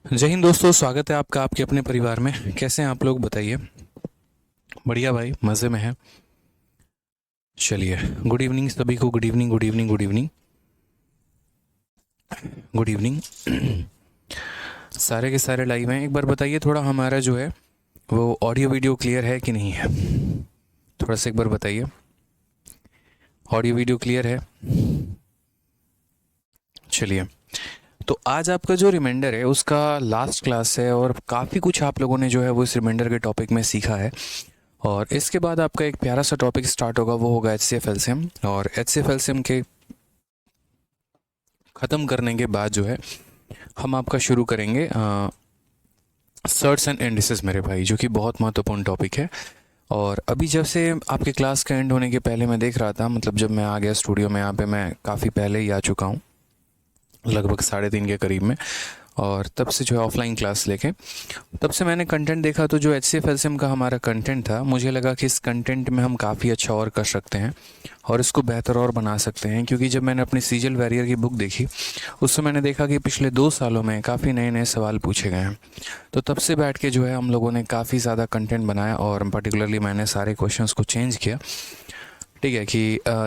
जय हिंद दोस्तों, स्वागत है आपका आपके अपने परिवार में। कैसे हैं आप लोग, बताइए। बढ़िया भाई, मज़े में है। चलिए, गुड इवनिंग सभी को। Good evening, good evening, good evening, good evening. सारे के सारे लाइव हैं। एक बार बताइए थोड़ा, हमारा जो है वो ऑडियो वीडियो क्लियर है कि नहीं है? थोड़ा सा एक बार बताइए, ऑडियो वीडियो क्लियर है? चलिए, तो आज आपका जो रिमाइंडर है उसका लास्ट क्लास है, और काफ़ी कुछ आप लोगों ने जो है वो इस रिमाइंडर के टॉपिक में सीखा है। और इसके बाद आपका एक प्यारा सा टॉपिक स्टार्ट होगा, वो होगा HCF LCM। और HCF LCM के ख़त्म करने के बाद जो है हम आपका शुरू करेंगे सर्ट्स एंड इंडिसेस मेरे भाई, जो कि बहुत महत्वपूर्ण टॉपिक है। और अभी जब से आपके क्लास का एंड होने के पहले मैं देख रहा था, मतलब जब मैं आ गया स्टूडियो में, यहाँ पे मैं काफ़ी पहले ही आ चुका हूँ, लगभग 3:30 के करीब में। और तब से जो है ऑफलाइन क्लास लेके तब से मैंने कंटेंट देखा, तो जो HCF LCM का हमारा कंटेंट था, मुझे लगा कि इस कंटेंट में हम काफ़ी अच्छा और कर सकते हैं और इसको बेहतर और बना सकते हैं। क्योंकि जब मैंने अपनी सीजल वैरियर की बुक देखी, उससे मैंने देखा कि पिछले 2 सालों में काफ़ी नए नए सवाल पूछे गए हैं। तो तब से बैठ के जो है हम लोगों ने काफ़ी ज़्यादा कंटेंट बनाया, और पर्टिकुलरली मैंने सारे क्वेश्चंस को चेंज किया। ठीक है कि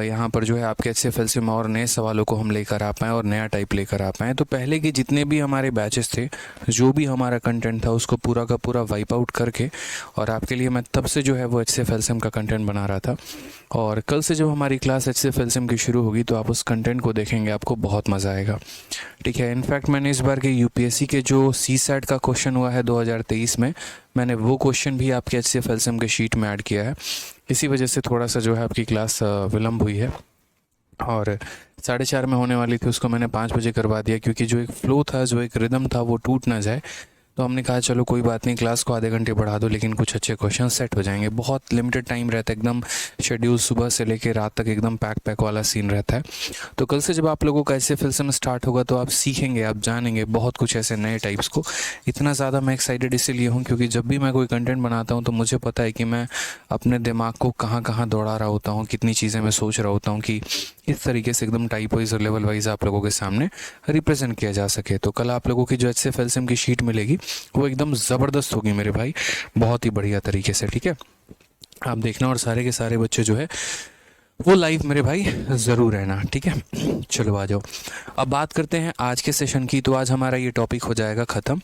यहाँ पर जो है आपके HCF LCM में और नए सवालों को हम लेकर आ पाएँ और नया टाइप लेकर आ पाएँ। तो पहले के जितने भी हमारे बैचेस थे, जो भी हमारा कंटेंट था, उसको पूरा का पूरा वाइप आउट करके, और आपके लिए मैं तब से जो है वो HCF LCM का कंटेंट बना रहा था। और कल से जब हमारी क्लास HCF LCM की शुरू होगी, तो आप उस कंटेंट को देखेंगे, आपको बहुत मज़ा आएगा। ठीक है, इनफैक्ट मैंने इस बार के UPSC के जो CSAT का क्वेश्चन हुआ है 2023 में, मैंने वो क्वेश्चन भी आपके HCF LCM के शीट में ऐड किया है। इसी वजह से थोड़ा सा जो है आपकी क्लास विलम्ब हुई है। और 4:30 में होने वाली थी, उसको मैंने 5 बजे करवा दिया, क्योंकि जो एक फ्लो था, जो एक रिदम था, वो टूट ना जाए। तो हमने कहा चलो कोई बात नहीं, क्लास को आधे घंटे बढ़ा दो, लेकिन कुछ अच्छे क्वेश्चन सेट हो जाएंगे। बहुत लिमिटेड टाइम रहता है, एकदम शेड्यूल सुबह से लेकर रात तक एकदम पैक पैक वाला सीन रहता है। तो कल से जब आप लोगों का ऐसे फिल्म स्टार्ट होगा, तो आप सीखेंगे, आप जानेंगे बहुत कुछ ऐसे नए टाइप्स को। इतना ज़्यादा मैं एक्साइटेड इसीलिए हूँ क्योंकि जब भी मैं कोई कंटेंट बनाता हूँ, तो मुझे पता है कि मैं अपने दिमाग को कहाँ कहाँ दौड़ा रहा होता हूँ, कितनी चीज़ें मैं सोच रहा होता हूँ कि इस तरीके से एकदम टाइप वाइज और लेवल वाइज आप लोगों के सामने रिप्रेजेंट किया जा सके। तो कल आप लोगों की जो HCF LCM की शीट मिलेगी, वो एकदम ज़बरदस्त होगी मेरे भाई, बहुत ही बढ़िया तरीके से। ठीक है, आप देखना, और सारे के सारे बच्चे जो है वो लाइव मेरे भाई ज़रूर रहना। ठीक है, चलो आ जाओ। अब बात करते हैं आज के सेशन की। तो आज हमारा ये टॉपिक हो जाएगा ख़त्म,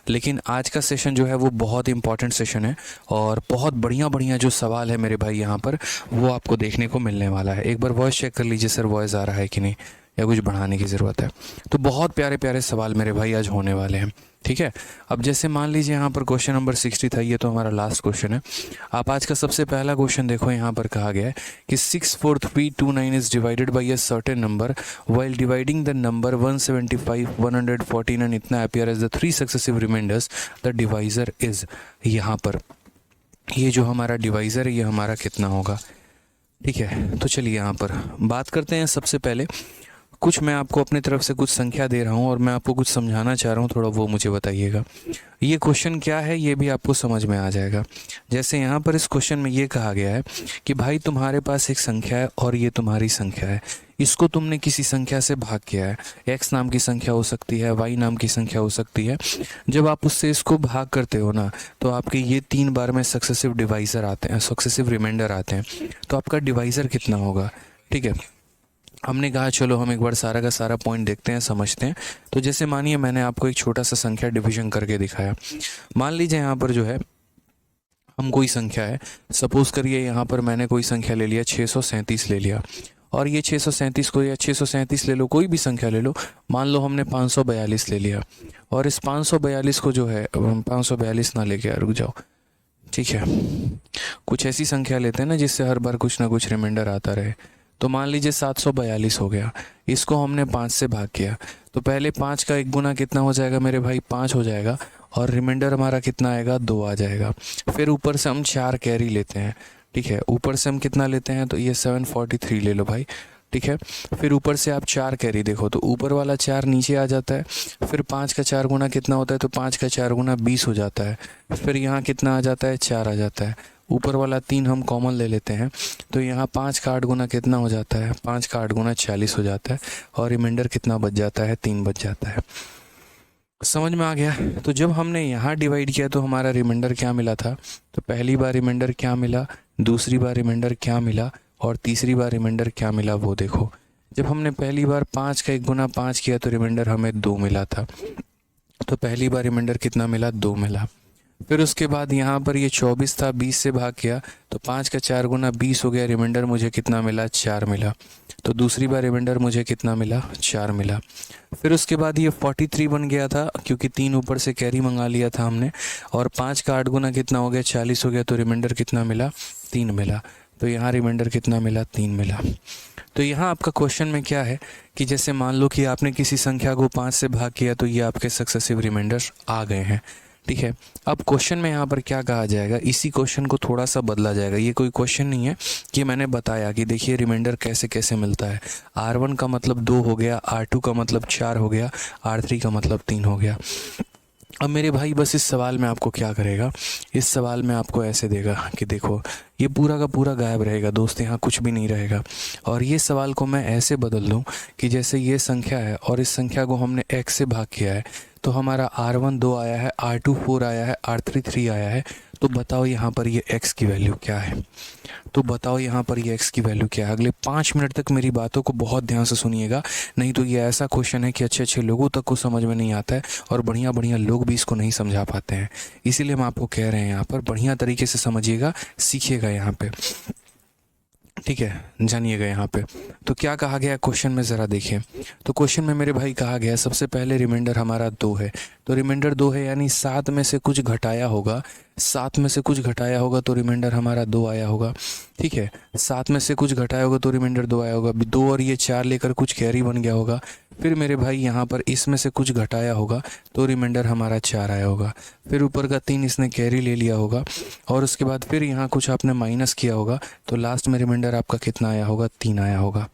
लेकिन आज का सेशन जो है वो बहुत इंपॉर्टेंट सेशन है, और बहुत बढ़िया बढ़िया जो सवाल है मेरे भाई यहाँ पर, वो आपको देखने को मिलने वाला है। एक बार वॉइस चेक कर लीजिए सर, वॉइस आ रहा है कि नहीं, या कुछ बढ़ाने की ज़रूरत है। तो बहुत प्यारे प्यारे सवाल मेरे भाई आज होने वाले हैं। ठीक है, अब जैसे मान लीजिए यहाँ पर क्वेश्चन नंबर 60 था, ये तो हमारा लास्ट क्वेश्चन है। आप आज का सबसे पहला क्वेश्चन देखो, यहाँ पर कहा गया है कि 64329 is divided by a certain number, while dividing the number 175 114 and इतना appear as the 3 successive remainders, the divisor is. यहाँ पर ये जो हमारा डिवाइजर है, ये हमारा कितना होगा? ठीक है, तो चलिए यहाँ पर बात करते हैं। सबसे पहले कुछ मैं आपको अपनी तरफ से कुछ संख्या दे रहा हूँ, और मैं आपको कुछ समझाना चाह रहा हूँ, थोड़ा वो मुझे बताइएगा। ये क्वेश्चन क्या है, ये भी आपको समझ में आ जाएगा। जैसे यहाँ पर इस क्वेश्चन में ये कहा गया है कि भाई तुम्हारे पास एक संख्या है, और ये तुम्हारी संख्या है, इसको तुमने किसी संख्या से भाग किया है। एक्स नाम की संख्या हो सकती है, वाई नाम की संख्या हो सकती है। जब आप उससे इसको भाग करते हो ना, तो आपके ये 3 बार में सक्सेसिव डिवाइजर आते हैं, सक्सेसिव रिमाइंडर आते हैं। तो आपका डिवाइजर कितना होगा? ठीक है, हमने कहा चलो हम एक बार सारा का सारा पॉइंट देखते हैं, समझते हैं। तो जैसे मानिए मैंने आपको एक छोटा सा संख्या डिवीजन करके दिखाया। मान लीजिए यहाँ पर जो है हम कोई संख्या है, सपोज करिए यहाँ पर मैंने कोई संख्या ले लिया, 637 ले लिया। और ये 637 को, या 637 ले लो, कोई भी संख्या ले लो, मान लो हमने 542 ले लिया। और इस 542 को जो है, 542 ना लेके, रुक जाओ, ठीक है, कुछ ऐसी संख्या लेते हैं ना जिससे हर बार कुछ ना कुछ रिमाइंडर आता रहे। तो मान लीजिए 742 हो गया, इसको हमने 5 से भाग किया। तो पहले 5 का एक गुना कितना हो जाएगा मेरे भाई? 5 हो जाएगा, और रिमाइंडर हमारा कितना आएगा? 2 आ जाएगा। फिर ऊपर से हम 4 कैरी लेते हैं। ठीक है, ऊपर से हम कितना लेते हैं? तो ये 743 ले लो भाई। ठीक है, फिर ऊपर से आप 4 कैरी देखो, तो ऊपर वाला 4 नीचे आ जाता है। फिर 5 का 4 गुना कितना होता है? तो 5 का 4 गुना 20 हो जाता है। फिर यहाँ कितना आ जाता है? 4 आ जाता है। ऊपर वाला 3 हम कॉमन ले लेते हैं, तो यहाँ 5 का 8 गुना कितना हो जाता है? 5 का 8 गुना 40 हो जाता है। और रिमाइंडर कितना बच जाता है? 3 बच जाता है। समझ में आ गया। तो जब हमने यहाँ डिवाइड किया तो हमारा रिमाइंडर क्या मिला था, तो पहली बार रिमाइंडर क्या मिला, दूसरी बार रिमाइंडर क्या मिला और तीसरी बार रिमाइंडर क्या मिला वो देखो। जब हमने पहली बार 5 का 1 गुना 5 किया तो रिमाइंडर हमें 2 मिला था। तो पहली बार रिमाइंडर कितना मिला, 2 मिला। फिर उसके बाद यहाँ पर ये 24 था, 20 से भाग किया तो 5 का 4 गुना 20 हो गया, रिमाइंडर मुझे कितना मिला, 4 मिला। तो दूसरी बार रिमाइंडर मुझे कितना मिला, 4 मिला। फिर उसके बाद ये 43 बन गया था क्योंकि 3 ऊपर से कैरी मंगा लिया था हमने, और 5 का 8 गुना कितना हो गया, 40 हो गया। तो रिमाइंडर कितना मिला, 3 मिला। तो यहाँ रिमाइंडर कितना मिला, 3 मिला। तो यहाँ आपका क्वेश्चन में क्या है कि जैसे मान लो कि आपने किसी संख्या को 5 से भाग किया तो ये आपके सक्सेसिव रिमाइंडर्स आ गए हैं। ठीक है, अब क्वेश्चन में यहाँ पर क्या कहा जाएगा, इसी क्वेश्चन को थोड़ा सा बदला जाएगा। ये कोई क्वेश्चन नहीं है कि मैंने बताया कि देखिए रिमाइंडर कैसे कैसे मिलता है। R1 का मतलब 2 हो गया, R2 का मतलब 4 हो गया, R3 का मतलब 3 हो गया। अब मेरे भाई बस इस सवाल में आपको क्या करेगा, इस सवाल में आपको ऐसे देगा कि देखो ये पूरा का पूरा गायब रहेगा दोस्त, यहाँ कुछ भी नहीं रहेगा। और ये सवाल को मैं ऐसे बदल दूँ कि जैसे ये संख्या है और इस संख्या को हमने x से भाग किया है तो हमारा R1 2 आया है, R2 4 आया है, R3 3 आया है। तो बताओ यहाँ पर ये x की वैल्यू क्या है, तो बताओ यहाँ पर ये x की वैल्यू क्या है। अगले 5 मिनट तक मेरी बातों को बहुत ध्यान से सुनिएगा, नहीं तो ये ऐसा क्वेश्चन है कि अच्छे अच्छे लोगों तक को समझ में नहीं आता है और बढ़िया बढ़िया लोग भी इसको नहीं समझा पाते हैं। इसीलिए हम आपको कह रहे हैं यहाँ पर बढ़िया तरीके से समझिएगा, सीखिएगा यहाँ पे। ठीक है, जानिएगा यहाँ पे। तो क्या कहा गया क्वेश्चन में ज़रा देखिए। तो क्वेश्चन में मेरे भाई कहा गया सबसे पहले रिमाइंडर हमारा 2 है, तो रिमाइंडर 2 है यानी 7 में से कुछ घटाया होगा, 7 में से कुछ घटाया होगा तो रिमाइंडर हमारा 2 आया होगा। ठीक है, 7 में से कुछ घटाया होगा तो रिमाइंडर 2 आया होगा। 2 और ये 4 लेकर कुछ कैरी बन गया होगा। फिर मेरे भाई यहाँ पर इसमें से कुछ घटाया होगा तो रिमाइंडर हमारा 4 आया होगा। फिर ऊपर का 3 इसने कैरी ले लिया होगा और उसके बाद फिर यहाँ कुछ आपने माइनस किया होगा तो लास्ट में रिमाइंडर आपका कितना आया होगा, 3 आया होगा।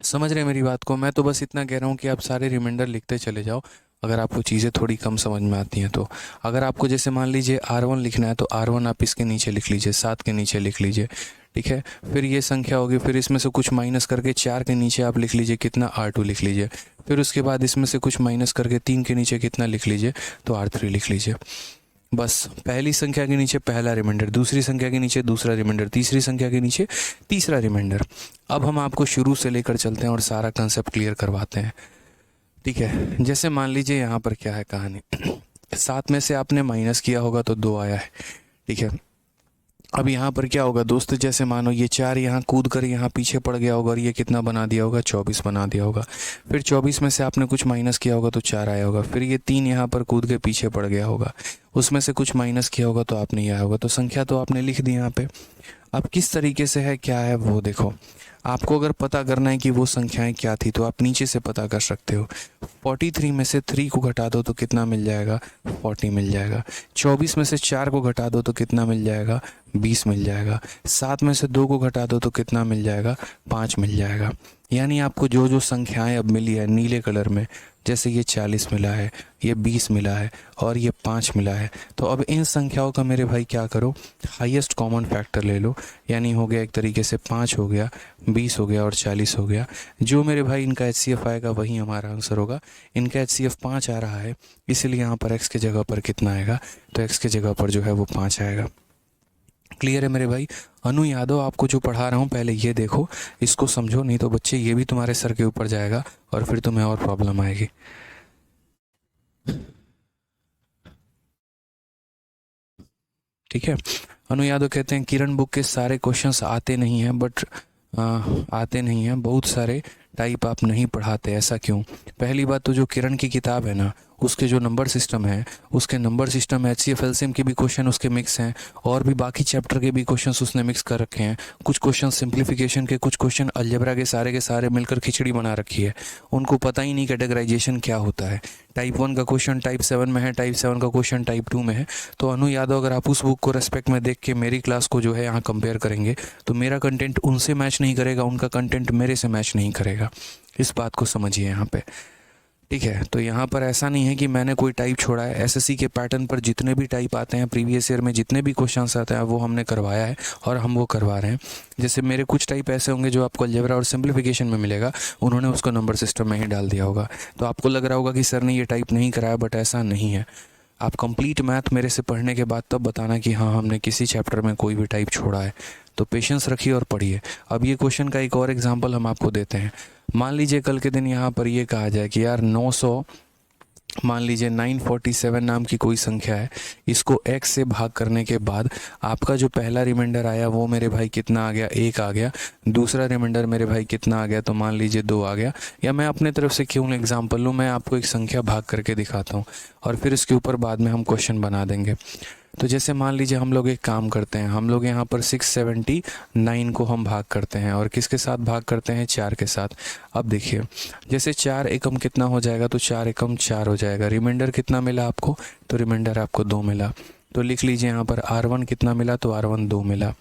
समझ रहे हैं मेरी बात को। मैं तो बस इतना कह रहा हूँ कि आप सारे रिमाइंडर लिखते चले जाओ अगर आपको चीज़ें थोड़ी कम समझ में आती हैं तो। अगर आपको जैसे मान लीजिए R1 लिखना है तो R1 आप इसके नीचे लिख लीजिए, 7 के नीचे लिख लीजिए। ठीक है, फिर ये संख्या होगी, फिर इसमें से कुछ माइनस करके 4 के नीचे आप लिख लीजिए कितना, R2 लिख लीजिए। फिर उसके बाद इसमें से कुछ माइनस करके 3 के नीचे कितना लिख लीजिए, तो R3 लिख लीजिए। बस पहली संख्या के नीचे पहला रिमाइंडर, दूसरी संख्या के नीचे दूसरा रिमाइंडर, तीसरी संख्या के नीचे तीसरा रिमाइंडर। अब हम आपको शुरू से लेकर चलते हैं और सारा कंसेप्ट क्लियर करवाते हैं। ठीक है, जैसे मान लीजिए यहाँ पर क्या है कहानी 7 में से आपने माइनस किया होगा तो 2 आया है। ठीक है, अब यहाँ पर क्या होगा दोस्त, जैसे मानो ये 4 यहाँ कूद कर यहाँ पीछे पड़ गया होगा और ये कितना बना दिया होगा, 24 बना दिया होगा। फिर 24 में से आपने कुछ माइनस किया होगा तो 4 आया होगा। फिर ये 3 यहाँ पर कूद के पीछे पड़ गया होगा, उसमें से कुछ माइनस किया होगा तो आपने ये आया होगा। तो संख्या तो आपने लिख दी यहाँ पे। अब किस तरीके से है क्या है वो देखो। आपको अगर पता करना है कि वो संख्याएं क्या थी तो आप नीचे से पता कर सकते हो। 43 में से 3 को घटा दो तो कितना मिल जाएगा, 40 मिल जाएगा। 24 में से 4 को घटा दो तो कितना मिल जाएगा, 20 मिल जाएगा। 7 में से 2 को घटा दो तो कितना मिल जाएगा, 5 मिल जाएगा। यानी आपको जो जो संख्याएं अब मिली है नीले कलर में, जैसे ये 40 मिला है, ये 20 मिला है और ये 5 मिला है, तो अब इन संख्याओं का मेरे भाई क्या करो, हाईएस्ट कॉमन फैक्टर ले लो। यानी हो गया एक तरीके से 5 हो गया, 20 हो गया और 40 हो गया। जो मेरे भाई इनका HCF आएगा वही हमारा आंसर होगा। इनका HCF 5 आ रहा है, इसलिए यहाँ पर x के जगह पर कितना आएगा, तो x के जगह पर जो है वो 5 आएगा। क्लियर है मेरे भाई। अनु यादव आपको जो पढ़ा रहा हूँ पहले ये देखो, इसको समझो, नहीं तो बच्चे ये भी तुम्हारे सर के ऊपर जाएगा और फिर तुम्हें और प्रॉब्लम आएगी। ठीक है, अनु यादव कहते हैं किरण बुक के सारे क्वेश्चंस आते नहीं हैं, बट आते नहीं हैं, बहुत सारे टाइप आप नहीं पढ़ाते, ऐसा क्यों? पहली बात तो जो किरण की किताब है ना, उसके जो नंबर सिस्टम है, उसके नंबर सिस्टम HCF LCM के भी क्वेश्चन उसके मिक्स हैं और भी बाकी चैप्टर के भी क्वेश्चंस उसने मिक्स कर रखे हैं। कुछ क्वेश्चन सिंप्लीफिकेशन के, कुछ क्वेश्चन अलजेब्रा के सारे मिलकर खिचड़ी बना रखी है। उनको पता ही नहीं कैटेगराइजेशन क्या होता है। टाइप 1 का क्वेश्चन टाइप 7 में है, टाइप 7 का क्वेश्चन टाइप 2 में है। तो अनु यादव अगर आप उस बुक को रेस्पेक्ट में देख के मेरी क्लास को जो है यहाँ कंपेयर करेंगे तो मेरा कंटेंट उनसे मैच नहीं करेगा, उनका कंटेंट मेरे से मैच नहीं करेगा। इस बात को समझिए यहाँ पे। ठीक है। तो यहाँ पर ऐसा नहीं है कि मैंने कोई टाइप छोड़ा है, एसएससी के पैटर्न पर जितने भी टाइप आते हैं, प्रीवियस ईयर में जितने भी क्वेश्चंस आते हैं वो हमने करवाया है और हम वो करवा रहे हैं। जैसे मेरे कुछ टाइप ऐसे होंगे जो आपको अलजेब्रा और सिंप्लीफिकेशन में मिलेगा, उन्होंने उसको नंबर सिस्टम में ही डाल दिया होगा। तो आपको लग रहा होगा कि सर ने ये टाइप नहीं कराया, बट ऐसा नहीं है। आप कंप्लीट मैथ मेरे से पढ़ने के बाद तब बताना कि हाँ हमने किसी चैप्टर में कोई भी टाइप छोड़ा है। तो पेशेंस रखिए और पढ़िए। अब ये क्वेश्चन का एक और एग्जांपल हम आपको देते हैं। मान लीजिए कल के दिन यहाँ पर ये कहा जाए कि यार 900, मान लीजिए 947 नाम की कोई संख्या है, इसको x से भाग करने के बाद आपका जो पहला रिमाइंडर आया वो मेरे भाई कितना आ गया, 1 आ गया। दूसरा रिमाइंडर मेरे भाई कितना आ गया, तो मान लीजिए 2 आ गया। या मैं अपने तरफ से क्यों एग्जांपल लूँ, मैं आपको एक संख्या भाग करके दिखाता हूँ और फिर इसके ऊपर बाद में हम क्वेश्चन बना देंगे। तो जैसे मान लीजिए हम लोग एक काम करते हैं, हम लोग यहाँ पर 679 को हम भाग करते हैं और किसके साथ भाग करते हैं, 4 के साथ। अब देखिए जैसे 4 एकम कितना हो जाएगा, तो 4 एकम 4 हो जाएगा। रिमाइंडर कितना मिला आपको, तो रिमाइंडर आपको 2 मिला। तो लिख लीजिए यहाँ पर R1 कितना मिला, तो R1 2 मिला।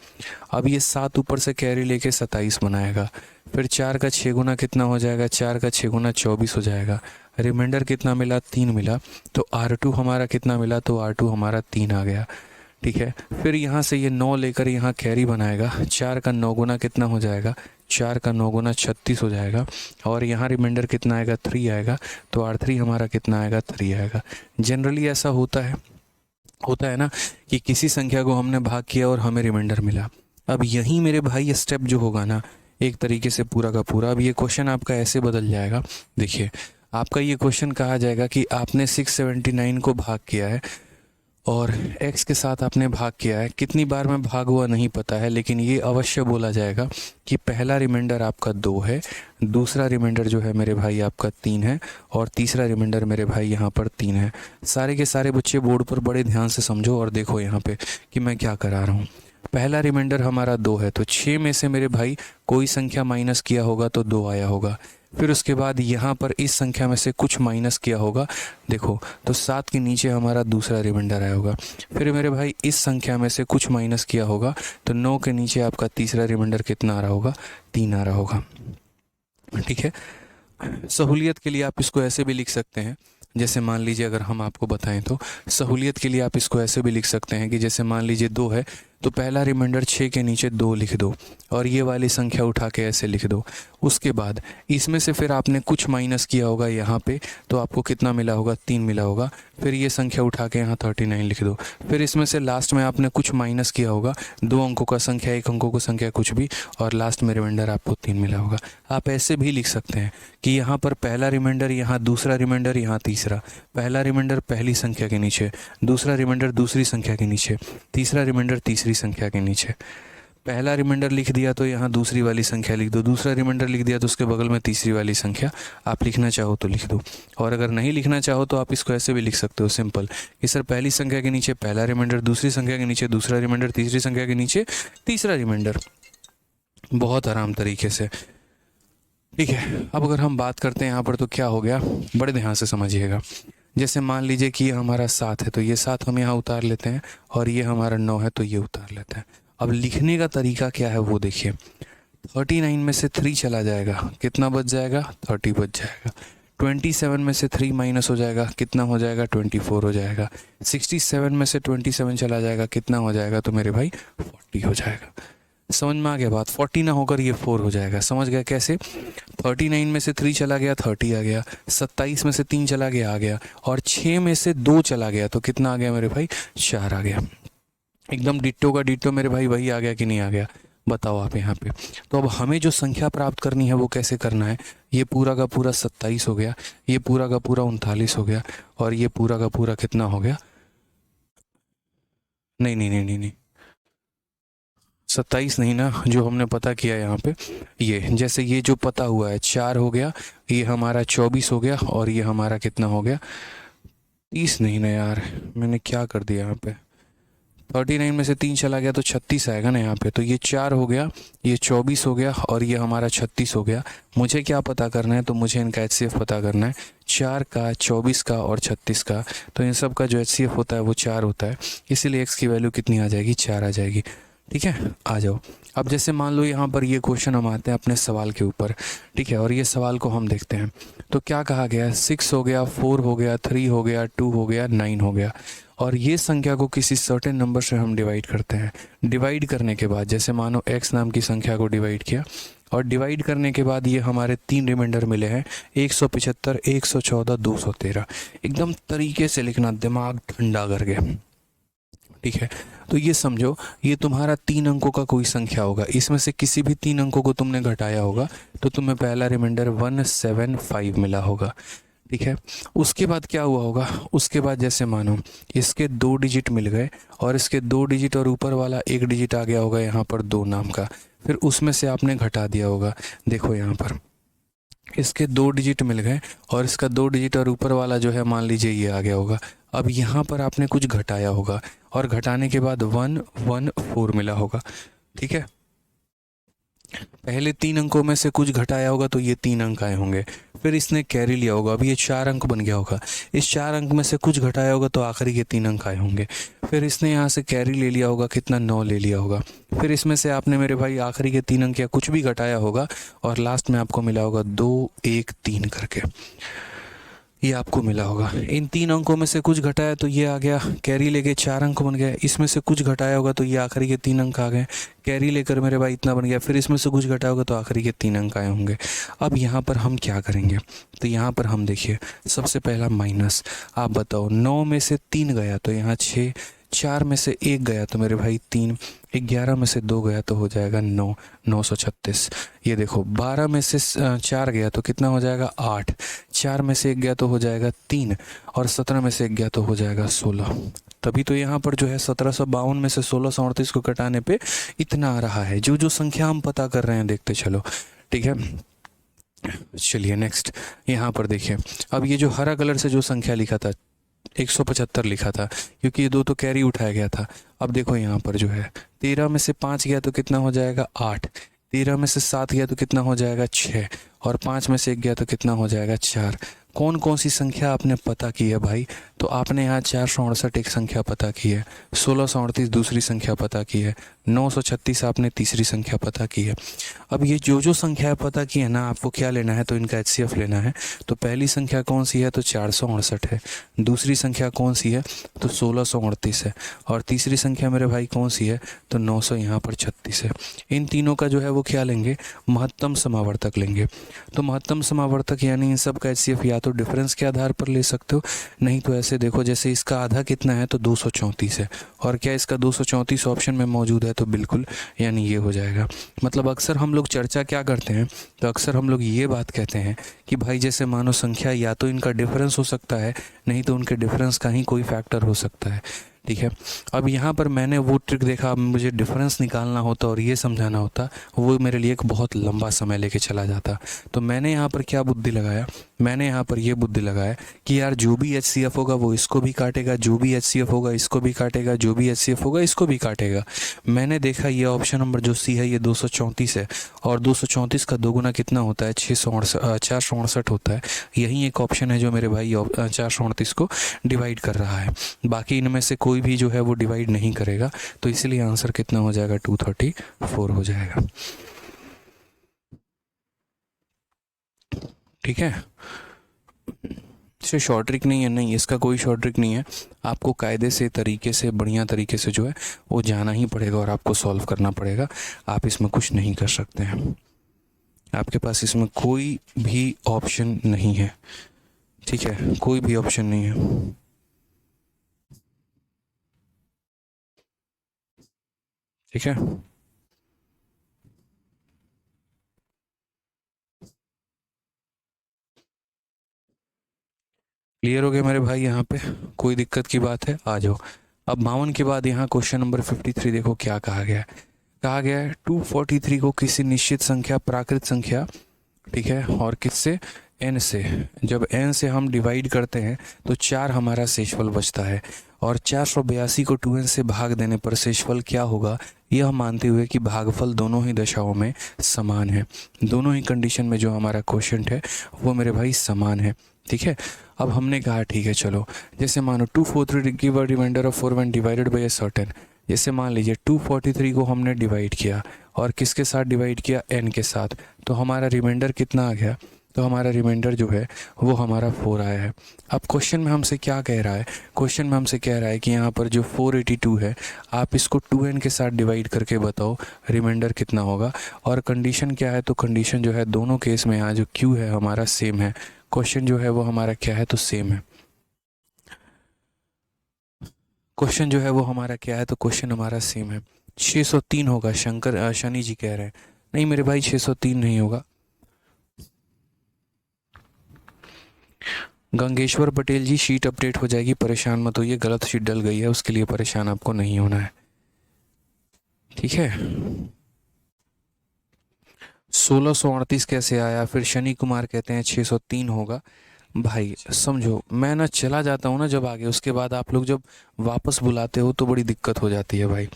अब ये 7 ऊपर से कैरी लेके 27 बनाएगा। फिर 4 का 6 गुना कितना हो जाएगा, 4 का 6 गुना 24 हो जाएगा। रिमाइंडर कितना मिला, 3 मिला। तो R2 हमारा कितना मिला, तो R2 हमारा 3 आ गया। ठीक है। फिर यहाँ से ये 9 लेकर यहाँ कैरी बनाएगा। 4 का 9 गुना कितना हो जाएगा, 4 का 9 गुना 36 हो जाएगा। और यहाँ रिमाइंडर कितना आएगा, 3 आएगा। तो R3 हमारा कितना आएगा, 3 आएगा। जनरली ऐसा होता है ना कि किसी संख्या को हमने भाग किया और हमें रिमाइंडर मिला। अब यही मेरे भाई स्टेप जो होगा ना, एक तरीके से पूरा का पूरा, अब ये क्वेश्चन आपका ऐसे बदल जाएगा। देखिए आपका ये क्वेश्चन कहा जाएगा कि आपने 679 को भाग किया है और x के साथ आपने भाग किया है। कितनी बार में भाग हुआ नहीं पता है, लेकिन ये अवश्य बोला जाएगा कि पहला रिमाइंडर आपका 2 है, दूसरा रिमाइंडर जो है मेरे भाई आपका 3 है और तीसरा रिमाइंडर मेरे भाई यहाँ पर 3 है। सारे के सारे बच्चे बोर्ड पर बड़े ध्यान से समझो और देखो यहाँ पे कि मैं क्या करा रहा हूँ। पहला रिमाइंडर हमारा 2 है, तो 6 में से मेरे भाई कोई संख्या माइनस किया होगा तो 2 आया होगा। फिर उसके बाद यहाँ पर इस संख्या में से कुछ माइनस किया होगा, देखो तो 7 के नीचे हमारा दूसरा रिमाइंडर आया होगा। फिर मेरे भाई इस संख्या में से कुछ माइनस किया होगा, तो 9 के नीचे आपका तीसरा रिमाइंडर कितना आ रहा होगा, 3 आ रहा होगा। ठीक है। सहूलियत के लिए आप इसको ऐसे भी लिख सकते हैं, जैसे मान लीजिए अगर हम आपको बताएं तो सहूलियत के लिए आप इसको ऐसे भी लिख सकते हैं कि जैसे मान लीजिए 2 है, तो पहला रिमाइंडर 6 के नीचे 2 लिख दो और ये वाली संख्या उठा के ऐसे लिख दो। उसके बाद इसमें से फिर आपने कुछ माइनस किया होगा यहाँ पे, तो आपको कितना मिला होगा, 3 मिला होगा। फिर ये संख्या उठा के यहाँ 39 लिख दो। फिर इसमें से लास्ट में आपने कुछ माइनस किया होगा, 2 अंकों का संख्या, 1 अंकों का संख्या कुछ भी, और लास्ट में रिमाइंडर आपको 3 मिला होगा। आप ऐसे भी लिख सकते हैं कि यहाँ पर पहला रिमाइंडर, यहाँ दूसरा रिमाइंडर, यहाँ तीसरा। पहला रिमाइंडर पहली संख्या के नीचे, दूसरा रिमाइंडर दूसरी संख्या के नीचे, तीसरा रिमाइंडर तीसरी संख्या के नीचे। पहला रिमाइंडर लिख दिया तो यहाँ दूसरी वाली संख्या लिख दो, दूसरा रिमाइंडर लिख दिया तो उसके बगल में तीसरी वाली संख्या आप लिखना चाहो तो लिख दो। और अगर नहीं लिखना चाहो तो आप इसको ऐसे भी लिख सकते हो सिंपल कि सर पहली संख्या के नीचे पहला रिमाइंडर, दूसरी संख्या के नीचे दूसरा रिमाइंडर, तीसरी संख्या के नीचे तीसरा रिमाइंडर। बहुत आराम तरीके से। ठीक है। अब अगर हम बात करते हैं यहाँ पर तो क्या हो गया, बड़े ध्यान से समझिएगा। जैसे मान लीजिए कि ये हमारा 7 है, तो ये 7 हम यहाँ उतार लेते हैं और ये हमारा 9 है तो ये उतार लेते हैं। अब लिखने का तरीका क्या है वो देखिए। 39 में से 3 चला जाएगा, कितना बच जाएगा, 30 बच जाएगा। 27 में से 3 माइनस हो जाएगा, कितना हो जाएगा, 24 हो जाएगा। 67 में से 27 चला जाएगा, कितना हो जाएगा, तो मेरे भाई 40 हो जाएगा। समझ में आ गया बात। 40 ना होकर ये 4 हो जाएगा। समझ गया कैसे। 39 में से 3 चला गया, 30 आ गया। 27 में से 3 चला गया, आ गया। और 6 में से 2 चला गया तो कितना आ गया मेरे भाई, 4 आ गया। एकदम डिट्टो का डिट्टो मेरे भाई वही आ गया कि नहीं आ गया, बताओ आप यहाँ पे। तो अब हमें जो संख्या प्राप्त करनी है वो कैसे करना है। ये पूरा का पूरा 27 हो गया, ये पूरा का पूरा 39 हो गया, और ये पूरा का पूरा कितना हो गया, नहीं नहीं नहीं नहीं नहीं 27 नहीं ना, जो हमने पता किया यहाँ पे, ये जैसे ये जो पता हुआ है 4 हो गया, ये हमारा 24 हो गया, और ये हमारा कितना हो गया, 30 नहीं ना यार, मैंने क्या कर दिया यहाँ पे। 39 में से 3 चला गया तो 36 आएगा ना यहाँ पे। तो ये 4 हो गया, ये 24 हो गया, और ये हमारा 36 हो गया। मुझे क्या पता करना है, तो मुझे इनका HCF पता करना है, 4 का, 24 का और 36 का। तो इन सब का जो HCF होता है वो 4 होता है, इसीलिए x की वैल्यू कितनी आ जाएगी, 4 आ जाएगी। ठीक है। आ जाओ अब जैसे मान लो यहाँ पर ये क्वेश्चन हम आते हैं अपने सवाल के ऊपर, ठीक है, और ये सवाल को हम देखते हैं तो क्या कहा गया है, 6 हो गया, 4 हो गया, 3 हो गया, 2 हो गया, 9 हो गया, और ये संख्या को किसी सर्टेन नंबर से हम डिवाइड करते हैं। डिवाइड करने के बाद जैसे मानो x नाम की संख्या को डिवाइड किया, और डिवाइड करने के बाद ये हमारे 3 रिमाइंडर मिले हैं, 175, 114, 213। एकदम तरीके से लिखना, दिमाग ठंडा करके, ठीक है। तो ये समझो ये तुम्हारा 3 अंकों का कोई संख्या होगा, इसमें से किसी भी 3 अंकों को तुमने घटाया होगा तो तुम्हें पहला रिमाइंडर 175 मिला होगा, ठीक है। उसके बाद क्या हुआ होगा, उसके बाद जैसे मानो इसके 2 डिजिट मिल गए और इसके 2 डिजिट और ऊपर वाला 1 डिजिट आ गया होगा यहाँ पर 2 नाम का, फिर उसमें से आपने घटा दिया होगा। देखो यहाँ पर इसके 2 डिजिट मिल गए और इसका 2 डिजिट और ऊपर वाला जो है मान लीजिए ये आ गया होगा। अब यहाँ पर आपने कुछ घटाया होगा और घटाने के बाद 114 मिला होगा, ठीक है। पहले 3 अंकों में से कुछ घटाया होगा तो ये 3 अंक आए होंगे, फिर इसने कैरी लिया होगा, अब ये 4 अंक बन गया होगा। इस 4 अंक में से कुछ घटाया होगा तो आखिरी के 3 अंक आए होंगे, फिर इसने यहाँ से कैरी ले लिया होगा, कितना 9 ले लिया होगा, फिर इसमें से आपने मेरे भाई आखिरी के 3 अंक या कुछ भी घटाया होगा और लास्ट में आपको मिला होगा 2 1 3 करके, ये आपको मिला होगा। इन 3 अंकों में से कुछ घटाया तो ये आ गया, कैरी लेके 4 अंक बन गए, इसमें से कुछ घटाया होगा तो ये आखिरी के 3 अंक आ गए, कैरी लेकर मेरे भाई इतना बन गया, फिर इसमें से कुछ घटाया होगा तो आखिरी के 3 अंक आए होंगे। अब यहाँ पर हम क्या करेंगे, तो यहाँ पर हम देखिए सबसे पहला माइनस, आप बताओ 9 में से 3 गया तो यहाँ 6, 4 में से 1 गया तो मेरे भाई 3, 11 में से 2 गया तो हो जाएगा 9, 936। ये देखो 12 में से 4 गया तो कितना हो जाएगा 8, 4 में से 1 गया तो हो जाएगा 3, और 17 में से 1 गया तो हो जाएगा 16। तभी तो यहाँ पर जो है 1752 में से 1638 को घटाने पे इतना आ रहा है। जो जो संख्या हम पता कर रहे हैं देखते चलो, ठीक है। चलिए नेक्स्ट यहाँ पर देखिए, अब ये जो हरा कलर से जो संख्या लिखा था 175 लिखा था क्योंकि ये 2 तो कैरी उठाया गया था। अब देखो यहाँ पर जो है 13 में से 5 गया तो कितना हो जाएगा 8, 13 में से 7 गया तो कितना हो जाएगा 6, और 5 में से 1 गया तो कितना हो जाएगा 4। कौन कौन सी संख्या आपने पता की है भाई, तो आपने यहाँ 468 एक संख्या पता की है, 1638 दूसरी संख्या पता की है, 936 आपने तीसरी संख्या पता की है। अब ये जो जो संख्या पता की है ना, आपको क्या लेना है, तो इनका HCF लेना है। तो पहली संख्या कौन सी है, तो 468 है, दूसरी संख्या कौन सी है, तो 1638 है, और तीसरी संख्या मेरे भाई कौन सी है, तो 900 यहाँ पर 36 है। इन तीनों का जो है वो क्या लेंगे, महत्तम समावर्तक लेंगे। तो महत्तम समावर्तक यानी इन सब का HCF या तो डिफरेंस के आधार पर ले सकते हो, नहीं तो ऐसे देखो जैसे इसका आधा कितना है तो 234 है, और क्या इसका 234 ऑप्शन में मौजूद है, तो बिल्कुल, यानी ये हो जाएगा। मतलब अक्सर हम लोग चर्चा क्या करते हैं, तो अक्सर हम लोग ये बात कहते हैं कि भाई जैसे मानो संख्या या तो इनका डिफरेंस हो सकता है, नहीं तो उनके डिफरेंस का ही कोई फैक्टर हो सकता है, ठीक है। अब यहाँ पर मैंने वो ट्रिक देखा, अब मुझे डिफरेंस निकालना होता और ये समझाना होता, वो मेरे लिए एक बहुत लंबा समय लेके चला जाता। तो मैंने यहाँ पर क्या बुद्धि लगाया, मैंने यहाँ पर ये बुद्धि लगाया कि यार जो भी HCF होगा वो इसको भी काटेगा, जो भी HCF होगा इसको भी काटेगा, जो भी HCF होगा इसको भी काटेगा। मैंने देखा ये ऑप्शन नंबर जो C है ये 234 है, और 234 का दोगुना कितना होता है, 468 होता है। यही एक ऑप्शन है जो मेरे भाई 438 को डिवाइड कर रहा है, बाकी इनमें से कोई भी जो है वो डिवाइड नहीं करेगा। तो इसलिए आंसर कितना हो जाएगा, 234 हो जाएगा, ठीक है। इसे शॉर्ट ट्रिक नहीं है, नहीं इसका कोई शॉर्ट ट्रिक नहीं है, आपको कायदे से तरीके से बढ़िया तरीके से जो है वो जाना ही पड़ेगा और आपको सॉल्व करना पड़ेगा। आप इसमें कुछ नहीं कर सकते हैं, आपके पास इसमें कोई भी ऑप्शन नहीं है, ठीक है, कोई भी ऑप्शन नहीं है, ठीक है। क्लियर हो गया मेरे भाई, यहाँ पे कोई दिक्कत की बात है, आ जाओ। अब 52 के बाद यहाँ क्वेश्चन नंबर 53 देखो क्या कहा गया है। कहा गया है 243 को किसी निश्चित संख्या प्राकृत संख्या, ठीक है, और किससे, n से, जब n से हम डिवाइड करते हैं तो 4 हमारा शेषफल बचता है, और 482 को 2n से भाग देने पर शेषफल क्या होगा, यह मानते हुए कि भागफल दोनों ही दशाओं में समान है। दोनों ही कंडीशन में जो हमारा क्वेश्चन है वो मेरे भाई समान है, ठीक है। अब हमने कहा ठीक है चलो, जैसे मानो 243 give a remainder of 4 when divided by a certain, जैसे मान लीजिए 243 को हमने डिवाइड किया और किसके साथ डिवाइड किया, n के साथ, तो हमारा रिमाइंडर कितना आ गया, तो हमारा रिमाइंडर जो है वो हमारा 4 आया है। अब क्वेश्चन में हमसे क्या कह रहा है, क्वेश्चन में हमसे कह रहा है कि यहाँ पर जो 482 है आप इसको 2n के साथ डिवाइड करके बताओ रिमाइंडर कितना होगा। और कंडीशन क्या है, तो कंडीशन जो है दोनों केस में यहाँ जो q है हमारा सेम है, क्वेश्चन जो है वो हमारा क्या है, तो सेम है। क्वेश्चन जो है वो हमारा क्या है, तो क्वेश्चन हमारा सेम है। 603 होगा, शनि जी कह रहे हैं। नहीं मेरे भाई 603 नहीं होगा। गंगेश्वर पटेल जी शीट अपडेट हो जाएगी, परेशान मत होइए, गलत शीट डल गई है उसके लिए परेशान आपको नहीं होना है, ठीक है। 1638 कैसे आया, फिर शनि कुमार कहते हैं 603 होगा। भाई समझो, मैं ना चला जाता हूँ ना जब आगे, उसके बाद आप लोग जब वापस बुलाते हो तो बड़ी दिक्कत हो जाती है भाई,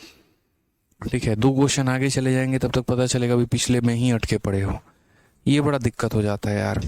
ठीक है। 2 क्वेश्चन आगे चले जाएंगे तब तक पता चलेगा भी पिछले में ही अटके पड़े हो, ये बड़ा दिक्कत हो जाता है यार।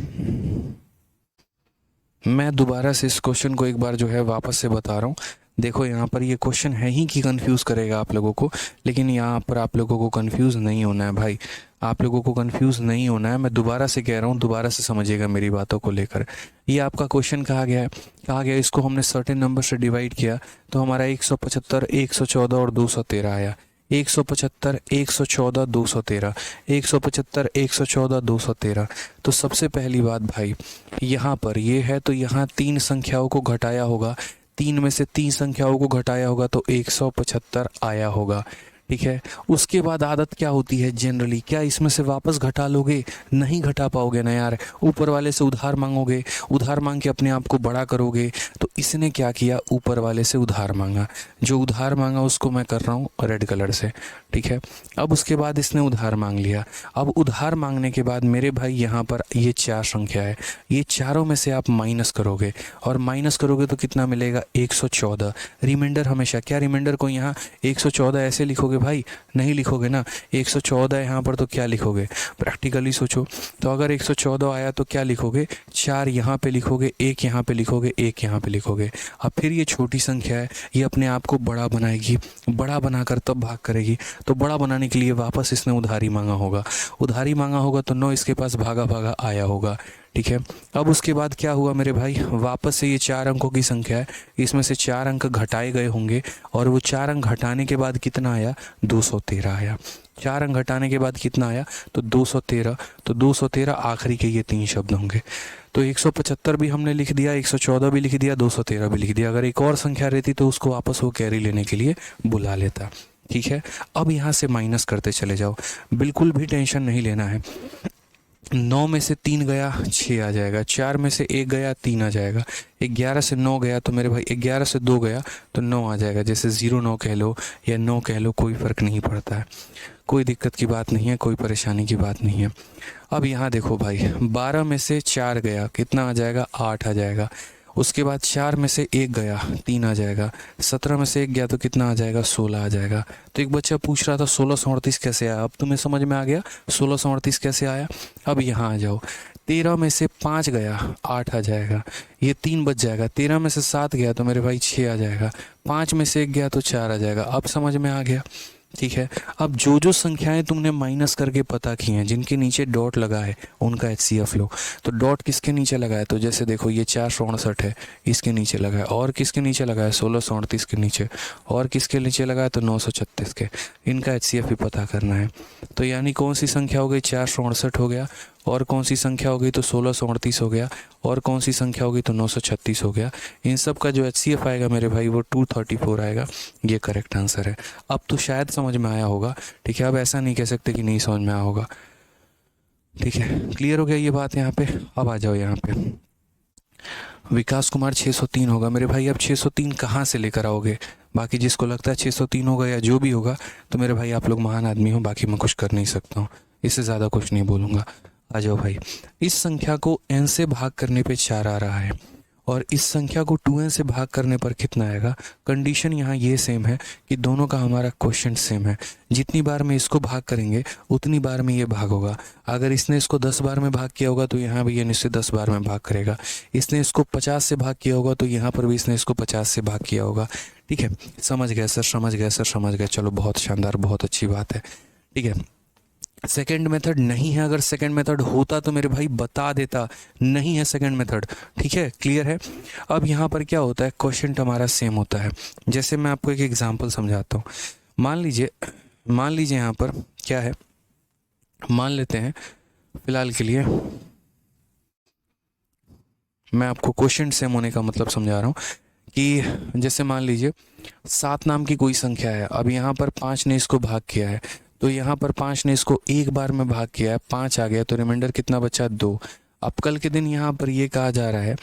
मैं दोबारा से इस क्वेश्चन को एक बार जो है वापस से बता रहा हूँ। देखो यहाँ पर ये क्वेश्चन है ही कि कंफ्यूज करेगा आप लोगों को, लेकिन यहाँ पर आप लोगों को कंफ्यूज नहीं होना है भाई, आप लोगों को कंफ्यूज नहीं होना है। मैं दोबारा से कह रहा हूँ, दोबारा से समझिएगा मेरी बातों को लेकर। ये आपका क्वेश्चन कहा गया है, कहा गया इसको हमने सर्टेन नंबर से डिवाइड किया तो हमारा 175, 114 और 213 आया। 175, 114, 213, 175, 114, 213। तो सबसे पहली बात भाई, यहाँ पर ये है तो यहाँ 3 संख्याओं को घटाया होगा, 3 में से 3 संख्याओं को घटाया होगा तो 175 आया होगा, ठीक है। उसके बाद आदत क्या होती है जनरली, क्या इसमें से वापस घटा लोगे, नहीं घटा पाओगे ना यार, ऊपर वाले से उधार मांगोगे, उधार मांग के अपने आप को बड़ा करोगे। तो इसने क्या किया, ऊपर वाले से उधार मांगा, जो उधार मांगा उसको मैं कर रहा हूँ रेड कलर से, ठीक है। अब उसके बाद इसने उधार मांग लिया, अब उधार मांगने के बाद मेरे भाई यहाँ पर ये 4 संख्या है, ये चारों में से आप माइनस करोगे, और माइनस करोगे तो कितना मिलेगा, 114। रिमाइंडर हमेशा क्या, रिमाइंडर को यहाँ 114 ऐसे लिखोगे भाई, नहीं लिखोगे ना। 114 यहाँ पर तो क्या लिखोगे, प्रैक्टिकली सोचो, तो अगर 114 आया तो क्या लिखोगे, 4 यहाँ पे लिखोगे, 1 यहाँ पे लिखोगे, 1 यहाँ पे लिखोगे। अब फिर ये छोटी संख्या है, ये अपने आप को बड़ा बनाएगी, बड़ा बनाकर तब भाग करेगी, तो बड़ा बनाने के लिए वापस इसने उधारी मांगा होगा, उधारी मांगा होगा तो 9 इसके पास भागा भागा आया होगा, ठीक है। अब उसके बाद क्या हुआ मेरे भाई, वापस से ये 4 अंकों की संख्या है, इसमें से 4 अंक घटाए गए होंगे, और वो 4 अंक घटाने के बाद कितना आया, 213 आया। 4 अंक घटाने के बाद कितना आया, तो 213, तो 213 आखिरी के ये 3 शब्द होंगे। तो 175 भी हमने लिख दिया, 114 भी लिख दिया, 213 भी लिख दिया। अगर एक और संख्या रहती तो उसको वापस वो कैरी लेने के लिए बुला लेता, ठीक है। अब यहाँ से माइनस करते चले जाओ, बिल्कुल भी टेंशन नहीं लेना है। 9 में से 3 गया 6 आ जाएगा, 4 में से 1 गया 3 आ जाएगा, 11 से 9 गया तो मेरे भाई 11 से 2 गया तो 9 आ जाएगा। जैसे 09 कह लो या 9 कह लो, कोई फ़र्क नहीं पड़ता है, कोई दिक्कत की बात नहीं है, कोई परेशानी की बात नहीं है। अब यहाँ देखो भाई, 12 में से 4 गया कितना आ जाएगा, 8 आ जाएगा। उसके बाद 4 में से 1 गया 3 आ जाएगा, 17 में से 1 गया तो कितना आ जाएगा, 16 आ जाएगा। तो एक बच्चा पूछ रहा था 1638 कैसे आया, अब तुम्हें समझ में आ गया 1638 कैसे आया। अब यहाँ आ जाओ, 13 में से 5 गया 8 आ जाएगा, ये 3 बच जाएगा। 13 में से 7 गया तो मेरे भाई 6 आ जाएगा, 5 में से 1 गया तो 4 आ जाएगा। अब समझ में आ गया, ठीक है। अब जो जो संख्याएं तुमने माइनस करके पता की हैं, जिनके नीचे डॉट लगा है, उनका HCF लो। तो डॉट किसके नीचे लगा है, तो जैसे देखो ये 468 है, इसके नीचे लगा है, और किसके नीचे लगा है, 1638 के नीचे, और किसके नीचे लगा है, तो 936 के। इनका HCF भी पता करना है। तो यानी कौन सी संख्या हो गई, 468 हो गया, और कौन सी संख्या हो गई, तो 1638 हो गया, और कौन सी संख्या होगी तो 936 हो गया। इन सब का जो HCF आएगा मेरे भाई वो 234 आएगा, ये करेक्ट आंसर है। अब तो शायद समझ में आया होगा, ठीक है। अब ऐसा नहीं कह सकते कि नहीं समझ में आया होगा, ठीक है। क्लियर हो गया ये बात यहाँ पे। अब आ जाओ यहाँ पे, विकास कुमार 603 होगा मेरे भाई। अब 603 कहाँ से लेकर आओगे, बाकी जिसको लगता है 603 होगा या जो भी होगा, तो मेरे भाई आप लोग महान आदमी हो, बाकी मैं कुछ कर नहीं सकता हूँ, इससे ज़्यादा कुछ नहीं बोलूँगा। आ जाओ भाई, इस संख्या को n से भाग करने पे 4 आ रहा है, और इस संख्या को 2n से भाग करने पर कितना आएगा। कंडीशन यहाँ ये सेम है कि दोनों का हमारा क्वोशंट सेम है। जितनी बार में इसको भाग करेंगे उतनी बार में ये भाग होगा। अगर इसने इसको 10 बार में भाग किया होगा तो यहाँ भी ये इससे 10 बार में भाग करेगा। इसने इसको 50 से भाग किया होगा तो यहाँ पर भी इसने इसको 50 से भाग किया होगा। ठीक है, समझ गए सर, समझ गए सर, समझ गए। चलो बहुत शानदार, बहुत अच्छी बात है। ठीक है, सेकेंड मेथड नहीं है। अगर सेकेंड मेथड होता तो मेरे भाई बता देता, नहीं है सेकेंड मेथड। ठीक है, क्लियर है। अब यहाँ पर क्या होता है, क्वेश्चन हमारा सेम होता है। जैसे मैं आपको एक एग्जांपल समझाता हूँ। मान लीजिए यहाँ पर क्या है, मान लेते हैं फिलहाल के लिए मैं आपको क्वेश्चन सेम होने का मतलब समझा रहा हूँ कि जैसे मान लीजिए 7 नाम की कोई संख्या है। अब यहाँ पर 5 ने इसको भाग किया है, तो यहाँ पर 5 ने इसको एक बार में भाग किया है, 5 आ गया, तो रिमाइंडर कितना बचा, 2। अब कल के दिन यहाँ पर ये कहा जा रहा है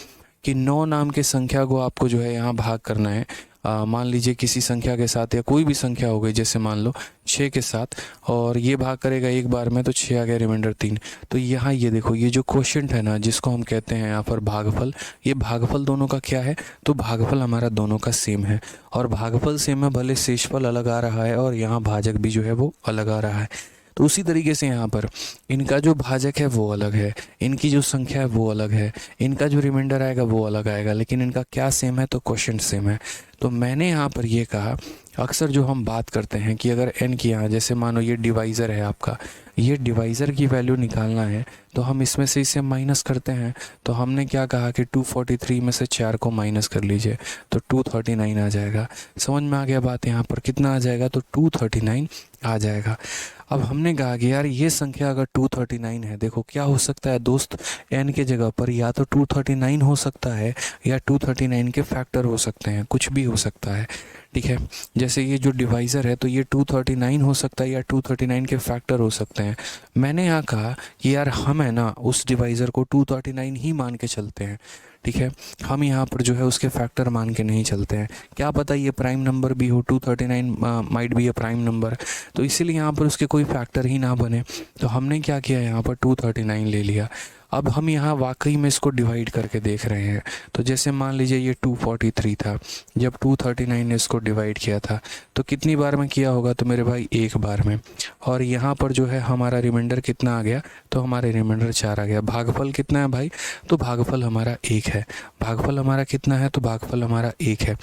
कि 9 नाम के संख्या को आपको जो है यहाँ भाग करना है। मान लीजिए किसी संख्या के साथ या कोई भी संख्या हो गई, जैसे मान लो 6 के साथ, और ये भाग करेगा एक बार में, तो 6 आ गया, रिमाइंडर 3। तो यहाँ ये देखो, ये जो क्वोशंट है ना, जिसको हम कहते हैं यहाँ पर भागफल, ये भागफल दोनों का क्या है, तो भागफल हमारा दोनों का सेम है। और भागफल सेम है, भले शेषफल अलग आ रहा है और यहाँ भाजक भी जो है वो अलग आ रहा है। तो उसी तरीके से यहाँ पर इनका जो भाजक है वो अलग है, इनकी जो संख्या है वो अलग है, इनका जो रिमाइंडर आएगा वो अलग आएगा, लेकिन इनका क्या सेम है, तो क्वेश्चन सेम है। तो मैंने यहाँ पर ये कहा, अक्सर जो हम बात करते हैं कि अगर n की यहाँ, जैसे मानो ये डिवाइज़र है आपका, ये डिवाइज़र की वैल्यू निकालना है तो हम इसमें से इसे माइनस करते हैं। तो हमने क्या कहा कि 243 में से 4 को माइनस कर लीजिए तो 239 आ जाएगा। समझ में आ गया बात। यहाँ पर कितना आ जाएगा, तो 239 आ जाएगा। अब हमने कहा कि यार ये संख्या अगर 239 है, देखो क्या हो सकता है दोस्त, n के जगह पर या तो 239 हो सकता है या 239 के फैक्टर हो सकते हैं, कुछ भी हो सकता है। ठीक है, जैसे ये जो डिवाइज़र है तो ये 239 हो सकता है या 239 के फैक्टर हो सकते हैं। मैंने यहाँ कहा कि यार हम है ना उस डिवाइज़र को 239 ही मान के चलते हैं। ठीक है, हम यहाँ पर जो है उसके फैक्टर मान के नहीं चलते हैं। क्या पता ये प्राइम नंबर भी हो, 239 might be A prime number, तो इसीलिए यहाँ पर उसके कोई फैक्टर ही ना बने। तो हमने क्या किया, यहाँ पर 239 ले लिया। अब हम यहाँ वाकई में इसको डिवाइड करके देख रहे हैं। तो जैसे मान लीजिए ये 243 था, जब 239 ने इसको डिवाइड किया था तो कितनी बार में किया होगा, तो मेरे भाई एक बार में। और यहाँ पर जो है हमारा रिमाइंडर कितना आ गया, तो हमारे रिमाइंडर 4 आ गया। भागफल कितना है भाई, तो भागफल हमारा 1 है। भागफल हमारा कितना है, तो भागफल हमारा 1 है।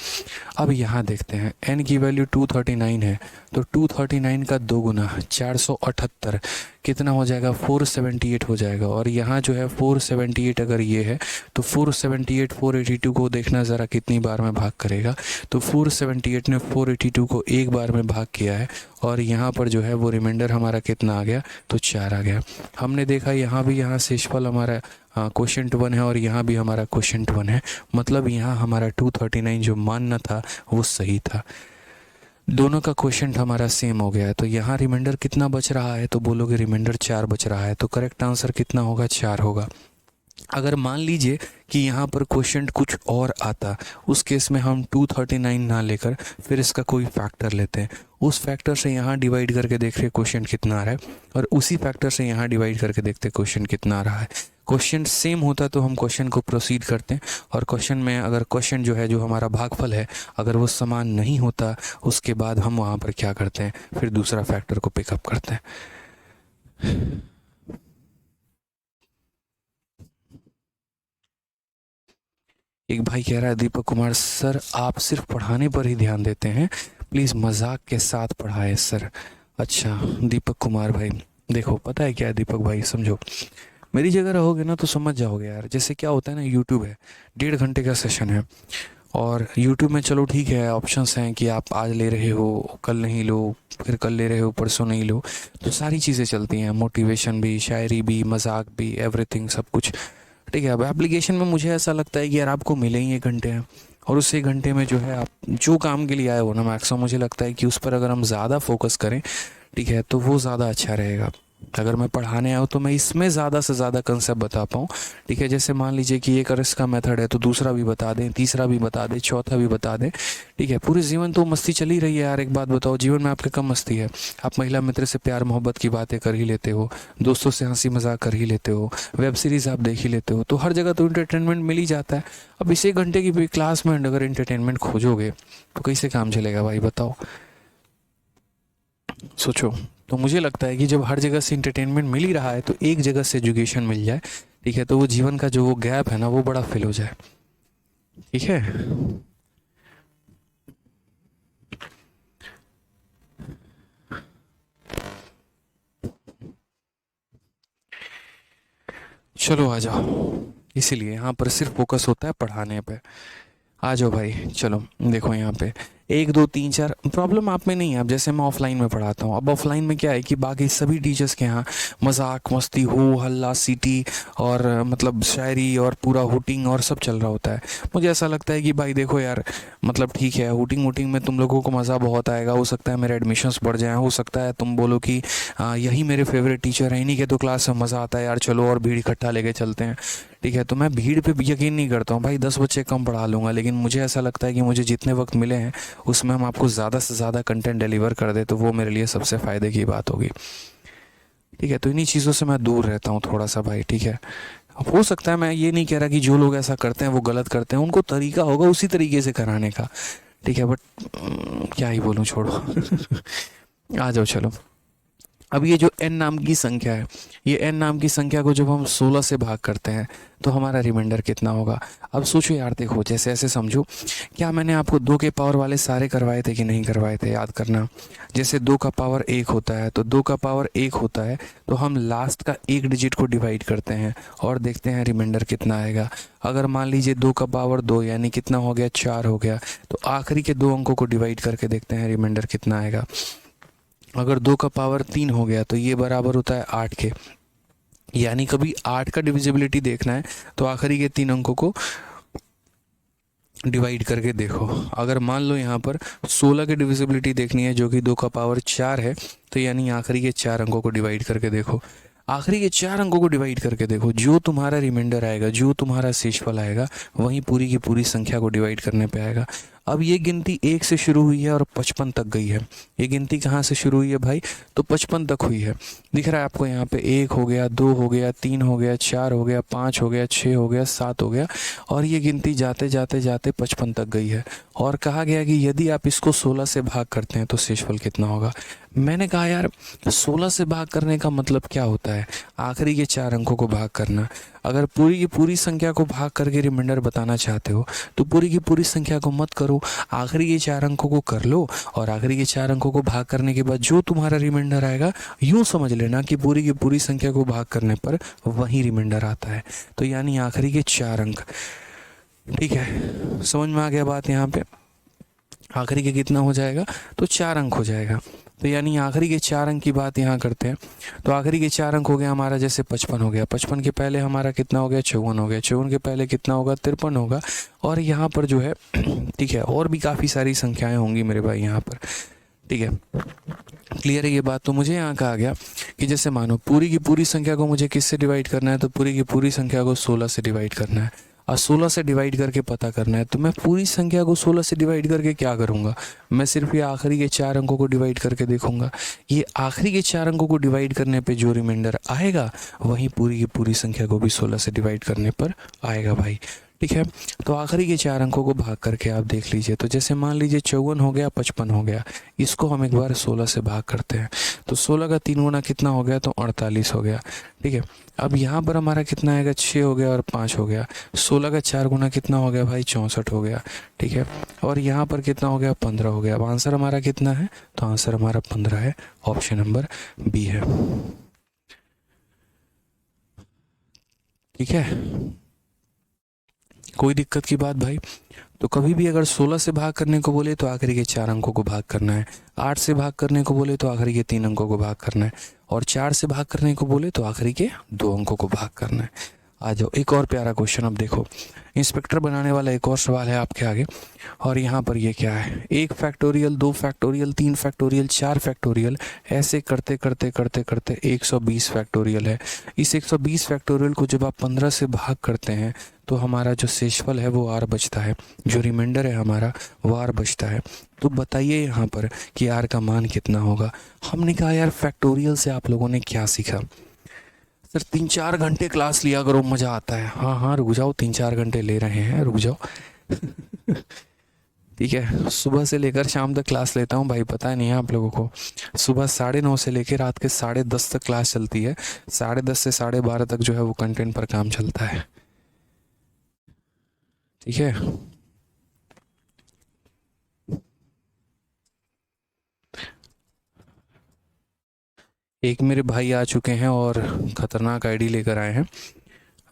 अब यहाँ देखते हैं n की वैल्यू 239 है, तो 239 का 2 गुना 478 कितना हो जाएगा, 478 हो जाएगा। और यहाँ जो है 478 अगर ये है तो 478 482 को देखना ज़रा कितनी बार में भाग करेगा। तो 478 ने 482 को एक बार में भाग किया है और यहाँ पर जो है वो रिमाइंडर हमारा कितना आ गया, तो 4 आ गया। हमने देखा यहाँ भी, यहाँ शेषफल हमारा क्वोशंट 1 है और यहाँ भी हमारा क्वोशंट 1 है, मतलब यहाँ हमारा 239 जो मानना था वो सही था। दोनों का क्वोशंट हमारा सेम हो गया है। तो यहाँ रिमाइंडर कितना बच रहा है, तो बोलोगे रिमाइंडर 4 बच रहा है। तो करेक्ट आंसर कितना होगा, 4 होगा। अगर मान लीजिए कि यहाँ पर क्वोशंट कुछ और आता, उस केस में हम 239 ना लेकर फिर इसका कोई फैक्टर लेते हैं, उस फैक्टर से यहाँ डिवाइड करके देख रहे क्वोशंट कितना आ रहा है और उसी फैक्टर से यहाँ डिवाइड करके देखते क्वोशंट कितना आ रहा है। क्वेश्चन सेम होता तो हम क्वेश्चन को प्रोसीड करते हैं, और क्वेश्चन में अगर क्वेश्चन जो है, जो हमारा भागफल है, अगर वो समान नहीं होता, उसके बाद हम वहाँ पर क्या करते हैं, फिर दूसरा फैक्टर को पिकअप करते हैं। एक भाई कह रहा है, दीपक कुमार सर आप सिर्फ पढ़ाने पर ही ध्यान देते हैं, प्लीज़ मजाक के साथ पढ़ाएं सर। अच्छा दीपक कुमार भाई, देखो पता है क्या है दीपक भाई, समझो मेरी जगह रहोगे ना तो समझ जाओगे यार। जैसे क्या होता है ना, यूट्यूब है, 1.5 घंटे का सेशन है, और यूट्यूब में चलो ठीक है ऑप्शंस हैं कि आप आज ले रहे हो कल नहीं लो, फिर कल ले रहे हो परसों नहीं लो, तो सारी चीज़ें चलती हैं, मोटिवेशन भी, शायरी भी, मजाक भी, एवरीथिंग, सब कुछ। ठीक है, अब एप्लीकेशन में मुझे ऐसा लगता है कि यार आपको मिले ही 1 घंटे हैं, और उस 1 घंटे में जो है आप जो काम के लिए आए हो ना, मैक्सिमम मुझे लगता है कि उस पर अगर हम ज़्यादा फोकस करें, ठीक है, तो वो ज़्यादा अच्छा रहेगा। अगर मैं पढ़ाने आऊँ तो मैं इसमें ज़्यादा से ज़्यादा कंसेप्ट बता पाऊँ। ठीक है, जैसे मान लीजिए कि एक अगर इसका मेथड है तो दूसरा भी बता दें, तीसरा भी बता दें, चौथा भी बता दें। ठीक है, पूरे जीवन तो मस्ती चल ही रही है यार। एक बात बताओ, जीवन में आपके कम मस्ती है? आप महिला मित्र से प्यार मोहब्बत की बातें कर ही लेते हो, दोस्तों से हंसी मजाक कर ही लेते हो, वेब सीरीज़ आप देख ही लेते हो, तो हर जगह तो इंटरटेनमेंट मिल ही जाता है। अब इस 1 घंटे की भी क्लास में अगर इंटरटेनमेंट खोजोगे तो कैसे काम चलेगा भाई, बताओ, सोचो। तो मुझे लगता है कि जब हर जगह से इंटरटेनमेंट मिल ही रहा है तो एक जगह से एजुकेशन मिल जाए, ठीक है, तो वो जीवन का जो वो गैप है ना वो बड़ा फिल हो जाए। ठीक है, चलो आ जाओ। इसीलिए यहाँ पर सिर्फ फोकस होता है पढ़ाने पे। आ जाओ भाई, चलो देखो यहाँ पे 1 2 3 4 प्रॉब्लम आप में नहीं है। अब जैसे मैं ऑफलाइन में पढ़ाता हूँ, अब ऑफलाइन में क्या है कि बाकी सभी टीचर्स के यहाँ मजाक मस्ती हो हल्ला सीटी और मतलब शायरी और पूरा हुटिंग और सब चल रहा होता है। मुझे ऐसा लगता है कि भाई देखो यार, मतलब ठीक है हुटिंग वुटिंग में तुम लोगों को मज़ा बहुत आएगा, हो सकता है मेरे एडमिशन्स बढ़ जाएँ, हो सकता है तुम बोलो कि यही मेरे फेवरेट टीचर हैं, इन्हीं के तो क्लास में मज़ा आता है यार, चलो और भीड़ इकट्ठा लेके चलते हैं। ठीक है, तो मैं भीड़ पे यकीन नहीं करता हूँ भाई, 10 बच्चे कम पढ़ा लूँगा, लेकिन मुझे ऐसा लगता है कि मुझे जितने वक्त मिले हैं उसमें हम आपको ज़्यादा से ज़्यादा कंटेंट डिलीवर कर दे तो वो मेरे लिए सबसे फ़ायदे की बात होगी। ठीक है, तो इन्हीं चीज़ों से मैं दूर रहता हूँ थोड़ा सा भाई। ठीक है, अब हो सकता है, मैं ये नहीं कह रहा कि जो लोग ऐसा करते हैं वो गलत करते हैं, उनको तरीका होगा उसी तरीके से कराने का। ठीक है, बट क्या ही बोलूँ, छोड़ो। आ जाओ चलो। अब ये जो n नाम की संख्या है, ये n नाम की संख्या को जब हम 16 से भाग करते हैं तो हमारा रिमाइंडर कितना होगा? अब सोचो यार, देखो जैसे ऐसे समझो, क्या मैंने आपको 2 के पावर वाले सारे करवाए थे कि नहीं करवाए थे? याद करना। जैसे 2 का पावर 1 होता है तो 2 का पावर 1 होता है तो हम लास्ट का 1 डिजिट को डिवाइड करते हैं और देखते हैं रिमाइंडर कितना आएगा। अगर मान लीजिए 2 का पावर 2 यानी कितना हो गया, 4 हो गया, तो आखिरी के 2 अंकों को डिवाइड करके देखते हैं रिमाइंडर कितना आएगा। अगर 2 का पावर 3 हो गया तो ये बराबर होता है 8 के, यानी कभी 8 का डिविजिबिलिटी देखना है तो आखिरी के 3 अंकों को डिवाइड करके देखो। अगर मान लो यहाँ पर 16 की डिविजिबिलिटी देखनी है जो कि 2 का पावर 4 है, तो यानी आखिरी के 4 अंकों को डिवाइड करके देखो। आखिरी के 4 अंकों को डिवाइड करके देखो, जो तुम्हारा रिमाइंडर आएगा, जो तुम्हारा शेषफल आएगा, वहीं पूरी की पूरी संख्या को डिवाइड करने पे आएगा। अब ये गिनती 1 से शुरू हुई है और 55 तक गई है। ये गिनती कहाँ से शुरू हुई है भाई? तो 55 तक हुई है। दिख रहा है आपको यहाँ पे 1 हो गया, 2 हो गया, 3 हो गया, 4 हो गया, 5 हो गया, 6 हो गया, 7 हो गया, और ये गिनती जाते जाते जाते 55 तक गई है। और कहा गया कि यदि आप इसको 16 से भाग करते हैं तो शेषफल कितना होगा? मैंने कहा यार 16 से भाग करने का मतलब क्या होता है? आखिरी के 4 अंकों को भाग करना। अगर पूरी की पूरी संख्या को भाग करके रिमाइंडर बताना चाहते हो तो पूरी की पूरी संख्या को मत करो, आखिरी के 4 अंकों को कर लो, और आखिरी के 4 अंकों को भाग करने के बाद जो तुम्हारा रिमाइंडर आएगा यूं समझ लेना कि पूरी की पूरी संख्या को भाग करने पर वही रिमाइंडर आता है, तो यानी आखिरी के 4 अंक। ठीक है, समझ में आ गया बात? यहाँ पे आखिरी के कितना हो जाएगा? तो 4 अंक हो जाएगा। तो यानी आखिरी के 4 अंक की बात यहाँ करते हैं, तो आखिरी के 4 अंक हो गया हमारा, जैसे 55 हो गया, 55 के पहले हमारा कितना हो गया? 54 हो गया, 54 के पहले कितना होगा? 53 होगा, और यहाँ पर जो है ठीक है, और भी काफ़ी सारी संख्याएं होंगी मेरे भाई यहाँ पर। ठीक है, क्लियर है ये बात? तो मुझे यहाँ कहा गया कि जैसे मानो पूरी की पूरी संख्या को मुझे किससे डिवाइड करना है, तो पूरी की पूरी संख्या को 16 से डिवाइड करना है, और 16 से डिवाइड करके पता करना है। तो मैं पूरी संख्या को 16 से डिवाइड करके क्या करूँगा? मैं सिर्फ ये आखिरी के 4 अंकों को डिवाइड करके देखूंगा। ये आखिरी के 4 अंकों को डिवाइड करने पे जो रिमाइंडर आएगा वहीं पूरी की पूरी संख्या को भी 16 से डिवाइड करने पर आएगा भाई। ठीक है, तो आखिरी के 4 अंकों को भाग करके आप देख लीजिए। तो जैसे मान लीजिए 54 हो गया, 55 हो गया, इसको हम एक बार 16 से भाग करते हैं, तो 16 का 3 गुना कितना हो गया? तो 48 हो गया। ठीक है, अब यहाँ पर हमारा कितना आएगा? 6 हो गया और 5 हो गया। 16 का 4 गुना कितना हो गया भाई? 64 हो गया। ठीक है, और यहाँ पर कितना हो गया? 15 हो गया। अब आंसर हमारा कितना है? तो आंसर हमारा 15 है, ऑप्शन नंबर बी है। ठीक है, कोई दिक्कत की बात भाई? तो कभी भी अगर 16 से भाग करने को बोले तो आखिरी के 4 अंकों को भाग करना है, 8 से भाग करने को बोले तो आखिरी के 3 अंकों को भाग करना है, और 4 से भाग करने को बोले तो आखिरी के 2 अंकों को भाग करना है। आ जाओ, एक और प्यारा क्वेश्चन। अब देखो, इंस्पेक्टर बनाने वाला एक और सवाल है आपके आगे। और यहाँ पर ये क्या है, 1 फैक्टोरियल, 2 फैक्टोरियल, 3 फैक्टोरियल, 4 फैक्टोरियल, ऐसे करते करते करते करते 120 फैक्टोरियल है। इस 120 फैक्टोरियल को जब आप 15 से भाग करते हैं तो हमारा जो शेषफल है वो आर बचता है, जो रिमाइंडर है हमारा वो आर बचता है। तो बताइए यहाँ पर कि आर का मान कितना होगा। हमने कहा यार फैक्टोरियल से आप लोगों ने क्या सीखा। सर 3-4 घंटे क्लास लिया करो, मज़ा आता है। हाँ हाँ रुक जाओ, 3-4 घंटे ले रहे हैं, रुक जाओ। ठीक है, सुबह से लेकर शाम तक क्लास लेता हूँ भाई, पता नहीं है आप लोगों को। सुबह 9:30 से लेकर रात के 10:30 तक क्लास चलती है। 10:30 से 12:30 तक जो है वो कंटेंट पर काम चलता है। ठीक है, एक मेरे भाई आ चुके हैं और ख़तरनाक आईडी लेकर आए हैं।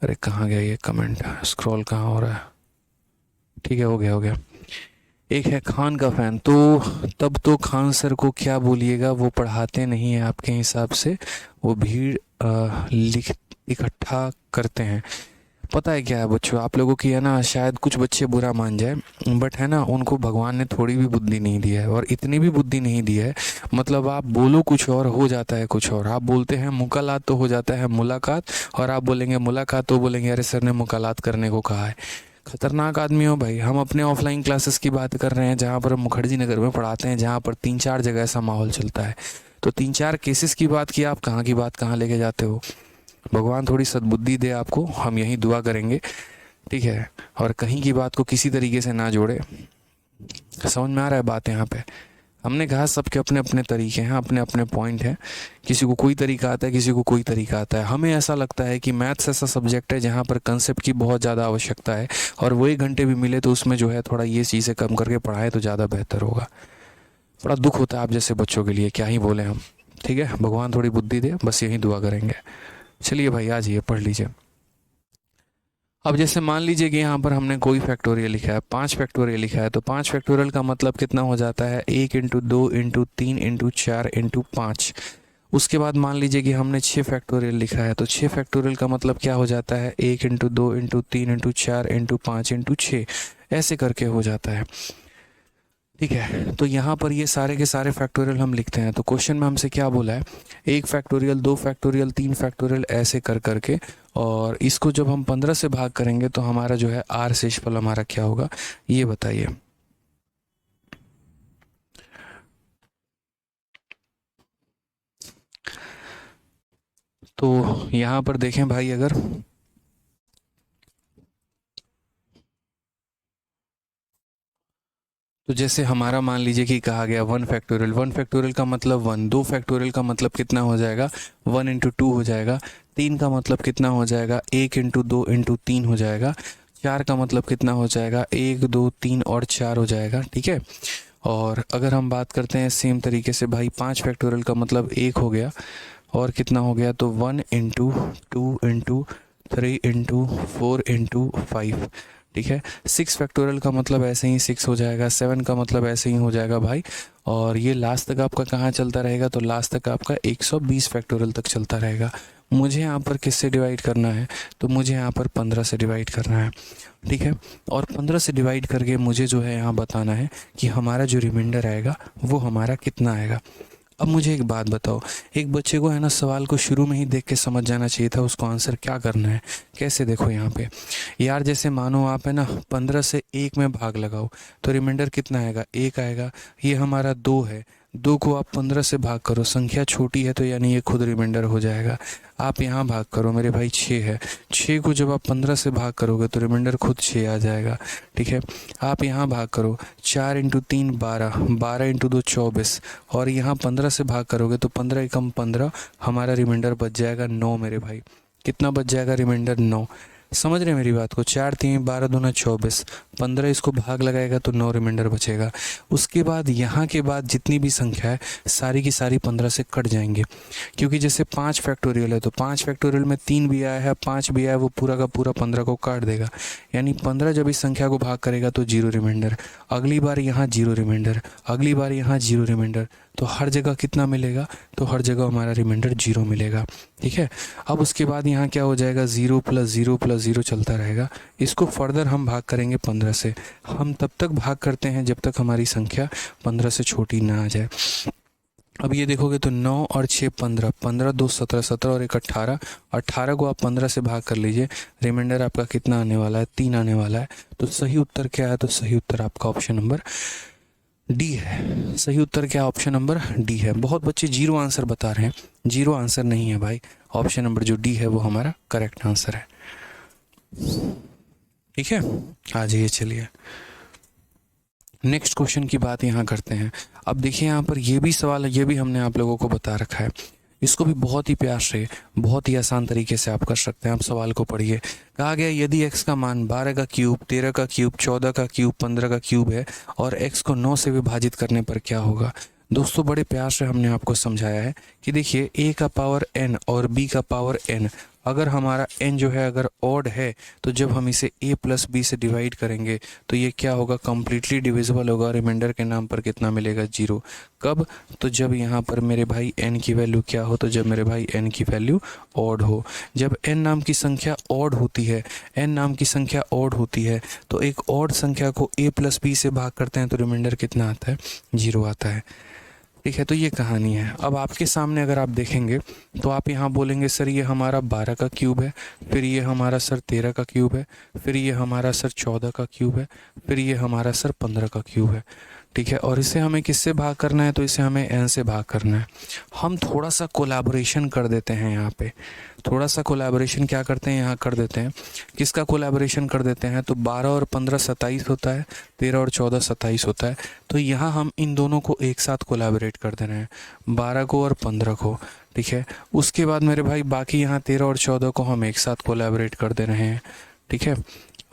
अरे कहाँ गया ये कमेंट, स्क्रॉल कहाँ हो रहा है। ठीक है, हो गया हो गया। एक है खान का फ़ैन, तो तब तो खान सर को क्या बोलिएगा, वो पढ़ाते नहीं हैं आपके हिसाब से, वो भीड़ लिख इकट्ठा करते हैं। पता है क्या है बच्चों, आप लोगों की है ना, शायद कुछ बच्चे बुरा मान जाए, बट है ना, उनको भगवान ने थोड़ी भी बुद्धि नहीं दी है, और इतनी भी बुद्धि नहीं दी है। मतलब आप बोलो कुछ और हो जाता है कुछ और। आप बोलते हैं मुकालात तो हो जाता है मुलाकात, और आप बोलेंगे मुलाकात तो बोलेंगे अरे सर ने मुकालात करने को कहा है। खतरनाक आदमी हो भाई। हम अपने ऑफलाइन क्लासेस की बात कर रहे हैं जहाँ पर हम मुखर्जी नगर में पढ़ाते हैं, जहाँ पर 3-4 जगह ऐसा माहौल चलता है। तो 3-4 केसेस की बात की, आप कहाँ की बात कहाँ लेके जाते हो। भगवान थोड़ी सद्बुद्धि दे आपको, हम यही दुआ करेंगे। ठीक है, और कहीं की बात को किसी तरीके से ना जोड़े। समझ में आ रहा है बात यहाँ पे। हमने कहा सबके अपने अपने तरीके हैं, अपने अपने पॉइंट हैं। किसी को कोई तरीका आता है, किसी को कोई तरीका आता है। हमें ऐसा लगता है कि मैथ्स ऐसा सब्जेक्ट है जहाँ पर कंसेप्ट की बहुत ज़्यादा आवश्यकता है, और वही घंटे भी मिले तो उसमें जो है थोड़ा ये चीज़ें कम करके पढ़ाएं तो ज़्यादा बेहतर होगा। बड़ा दुख होता है आप जैसे बच्चों के लिए, क्या ही बोले हम। ठीक है, भगवान थोड़ी बुद्धि दे, बस यही दुआ करेंगे। चलिए भाई आ जाइए, पढ़ लीजिए। अब जैसे मान लीजिए कि यहाँ पर हमने कोई फैक्टोरियल लिखा है, 5 फैक्टोरियल लिखा है, तो 5 फैक्टोरियल का मतलब कितना हो जाता है, 1 इंटू 2 इंटू 3 इंटू 4 इंटू 5। उसके बाद मान लीजिए कि हमने 6 फैक्टोरियल लिखा है, तो 6 फैक्टोरियल का मतलब क्या हो जाता है, 1 into 2 into 3 into 4 into 5 into 6, ऐसे करके हो जाता है। ठीक है, तो यहाँ पर ये सारे के सारे फैक्टोरियल हम लिखते हैं। तो क्वेश्चन में हमसे क्या बोला है, 1 फैक्टोरियल, 2 फैक्टोरियल, 3 फैक्टोरियल, ऐसे कर करके, और इसको जब हम 15 से भाग करेंगे तो हमारा जो है आर शेषफल हमारा क्या होगा, ये बताइए। तो यहाँ पर देखें भाई, अगर तो जैसे हमारा मान लीजिए कि कहा गया 1 फैक्टोरियल, 1 फैक्टोरियल का मतलब 1, 2 फैक्टोरियल का मतलब कितना हो जाएगा, 1 इंटू 2 हो जाएगा, 3 का मतलब कितना हो जाएगा, 1 इंटू 2 इंटू 3 हो जाएगा, 4 का मतलब कितना हो जाएगा, 1 2 3 और 4 हो जाएगा। ठीक है, और अगर हम बात करते हैं सेम तरीके से भाई, 5 फैक्टोरियल का मतलब 1 हो गया, और कितना हो गया, तो 1 इंटू 2 इंटू 3 इंटू 4 इंटू 5। ठीक है, 6 फैक्टोरियल का मतलब ऐसे ही 6 हो जाएगा, 7 का मतलब ऐसे ही हो जाएगा भाई, और ये लास्ट तक आपका कहाँ चलता रहेगा, तो लास्ट तक आपका 120 फैक्टोरियल तक चलता रहेगा। मुझे यहाँ पर किससे डिवाइड करना है, तो मुझे यहाँ पर 15 से डिवाइड करना है। ठीक है, और 15 से डिवाइड करके मुझे जो है यहाँ बताना है कि हमारा जो रिमाइंडर आएगा वो हमारा कितना आएगा। अब मुझे एक बात बताओ, एक बच्चे को है ना सवाल को शुरू में ही देख के समझ जाना चाहिए था उसको आंसर क्या करना है। कैसे, देखो यहाँ पे यार, जैसे मानो आप है ना 15 से 1 में भाग लगाओ तो रिमाइंडर कितना आएगा, 1 आएगा। ये हमारा 2 है, 2 को आप 15 से भाग करो, संख्या छोटी है तो यानी ये खुद रिमाइंडर हो जाएगा। आप यहाँ भाग करो मेरे भाई, 6 है, 6 को जब आप 15 से भाग करोगे तो रिमाइंडर खुद 6 आ जाएगा। ठीक है, आप यहाँ भाग करो, 4 इंटू 3 12, 12 इंटू 2 24, और यहाँ 15 से भाग करोगे तो 15 एकम 15, हमारा रिमाइंडर बच जाएगा 9 मेरे भाई। कितना बच जाएगा रिमाइंडर, 9। समझ रहे हैं मेरी बात को? 4 3 12 दूना 24, 15 इसको भाग लगाएगा तो 9 रिमाइंडर बचेगा। उसके बाद यहाँ के बाद जितनी भी संख्या है सारी की सारी 15 से कट जाएंगे, क्योंकि जैसे 5 फैक्टोरियल है तो 5 फैक्टोरियल में 3 भी आया है, 5 भी आया है, वो पूरा का पूरा 15 को काट देगा। यानी 15 जब इस संख्या को भाग करेगा तो 0 रिमाइंडर, अगली बार यहाँ 0 रिमाइंडर, अगली बार यहाँ 0 रिमाइंडर, तो हर जगह कितना मिलेगा? तो हर जगह हमारा रिमाइंडर 0 मिलेगा। ठीक है, अब उसके बाद यहाँ क्या हो जाएगा? 0 + 0 + 0 चलता रहेगा। इसको फर्दर हम भाग करेंगे 15 से। हम तब तक भाग करते हैं जब तक हमारी संख्या 15 से छोटी ना आ जाए। अब ये देखोगे तो 9 और 6 15, 15 2 17, 17 और 1 18, 18 को आप 15 से भाग कर लीजिए, रिमाइंडर आपका कितना आने वाला है? 3 आने वाला है। तो सही उत्तर क्या है? तो सही उत्तर आपका ऑप्शन नंबर डी है। सही उत्तर क्या? ऑप्शन नंबर डी है। बहुत बच्चे 0 आंसर बता रहे हैं, 0 आंसर नहीं है भाई, ऑप्शन नंबर जो डी है वो हमारा करेक्ट आंसर है। ठीक है, आ जाइए, चलिए नेक्स्ट क्वेश्चन की बात यहाँ करते हैं। अब देखिए यहाँ पर ये भी सवाल है, ये भी हमने आप लोगों को बता रखा है, इसको भी बहुत ही प्यार से, बहुत ही आसान तरीके से आप कर सकते हैं। आप सवाल को पढ़िए। कहा गया यदि x का मान 12 का क्यूब, 13 का क्यूब, 14 का क्यूब, 15 का क्यूब है और x को 9 से विभाजित करने पर क्या होगा। दोस्तों बड़े प्यार से हमने आपको समझाया है कि देखिए a का पावर n और b का पावर n, अगर हमारा n जो है अगर ऑड है तो जब हम इसे a + b से डिवाइड करेंगे तो ये क्या होगा? कम्प्लीटली डिविजिबल होगा। रिमाइंडर के नाम पर कितना मिलेगा? 0। कब? तो जब यहाँ पर मेरे भाई n की वैल्यू क्या हो? तो जब मेरे भाई n की वैल्यू ऑड हो। जब n नाम की संख्या ऑड होती है, n नाम की संख्या ऑड होती है तो एक ऑड संख्या को a + b से भाग करते हैं तो रिमाइंडर कितना आता है? 0 आता है। ठीक है, तो ये कहानी है। अब आपके सामने अगर आप देखेंगे तो आप यहाँ बोलेंगे सर ये हमारा 12 का क्यूब है, फिर ये हमारा सर 13 का क्यूब है, फिर ये हमारा सर 14 का क्यूब है, फिर ये हमारा सर 15 का क्यूब है। ठीक है, और इसे हमें किससे भाग करना है? तो इसे हमें n से भाग करना है। हम थोड़ा सा कोलैबोरेशन कर देते हैं यहाँ पे, थोड़ा सा कोलैबोरेशन क्या करते हैं यहाँ कर देते हैं। किसका कोलैबोरेशन कर देते हैं? तो 12 और 15 27 होता है, 13 और 14 27 होता है। तो यहाँ हम इन दोनों को एक साथ कोलैबोरेट कर दे रहे हैं, 12 को और 15 को। ठीक है, उसके बाद मेरे भाई बाकी यहाँ 13 और 14 को हम एक साथ कोलैबोरेट कर दे रहे हैं। ठीक है,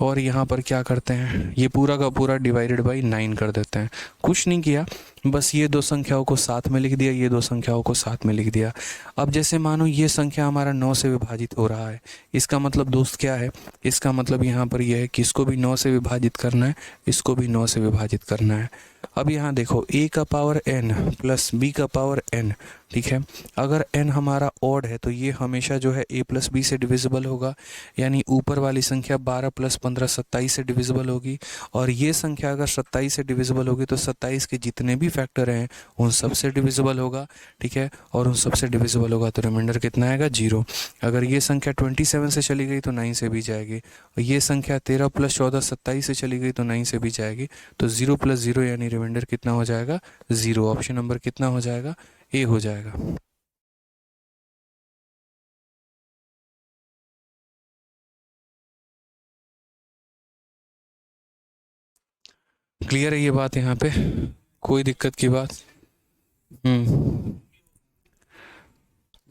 और यहाँ पर क्या करते हैं? ये पूरा का पूरा डिवाइडेड बाई 9 कर देते हैं। कुछ नहीं किया, बस ये दो संख्याओं को साथ में लिख दिया, ये दो संख्याओं को साथ में लिख दिया। अब जैसे मानो ये संख्या हमारा 9 से विभाजित हो रहा है, इसका मतलब दोस्त क्या है? इसका मतलब यहाँ पर यह है कि इसको भी 9 से विभाजित करना है, इसको भी 9 से विभाजित करना है। अब यहाँ देखो a का पावर n प्लस b का पावर n। ठीक है, अगर n हमारा ऑड है तो ये हमेशा जो है a + b से डिविजिबल होगा, यानी ऊपर वाली संख्या 12 + 15 27 से डिविजिबल होगी, और ये संख्या अगर 27 से डिविजिबल होगी तो 27 के जितने भी फैक्टर हैं उन सब से डिविजिबल होगा। ठीक है, और उन सब से डिविजिबल होगा तो रिमाइंडर कितना आएगा? 0। अगर ये संख्या 27 से चली गई तो 9 से भी जाएगी, और ये संख्या 13 + 14 27 से चली गई तो 9 से भी जाएगी। तो 0 + 0 यानी रिमाइंडर कितना हो जाएगा? 0। ऑप्शन नंबर कितना हो जाएगा? ए हो जाएगा। क्लियर है ये बात यहाँ पे? कोई दिक्कत की बात?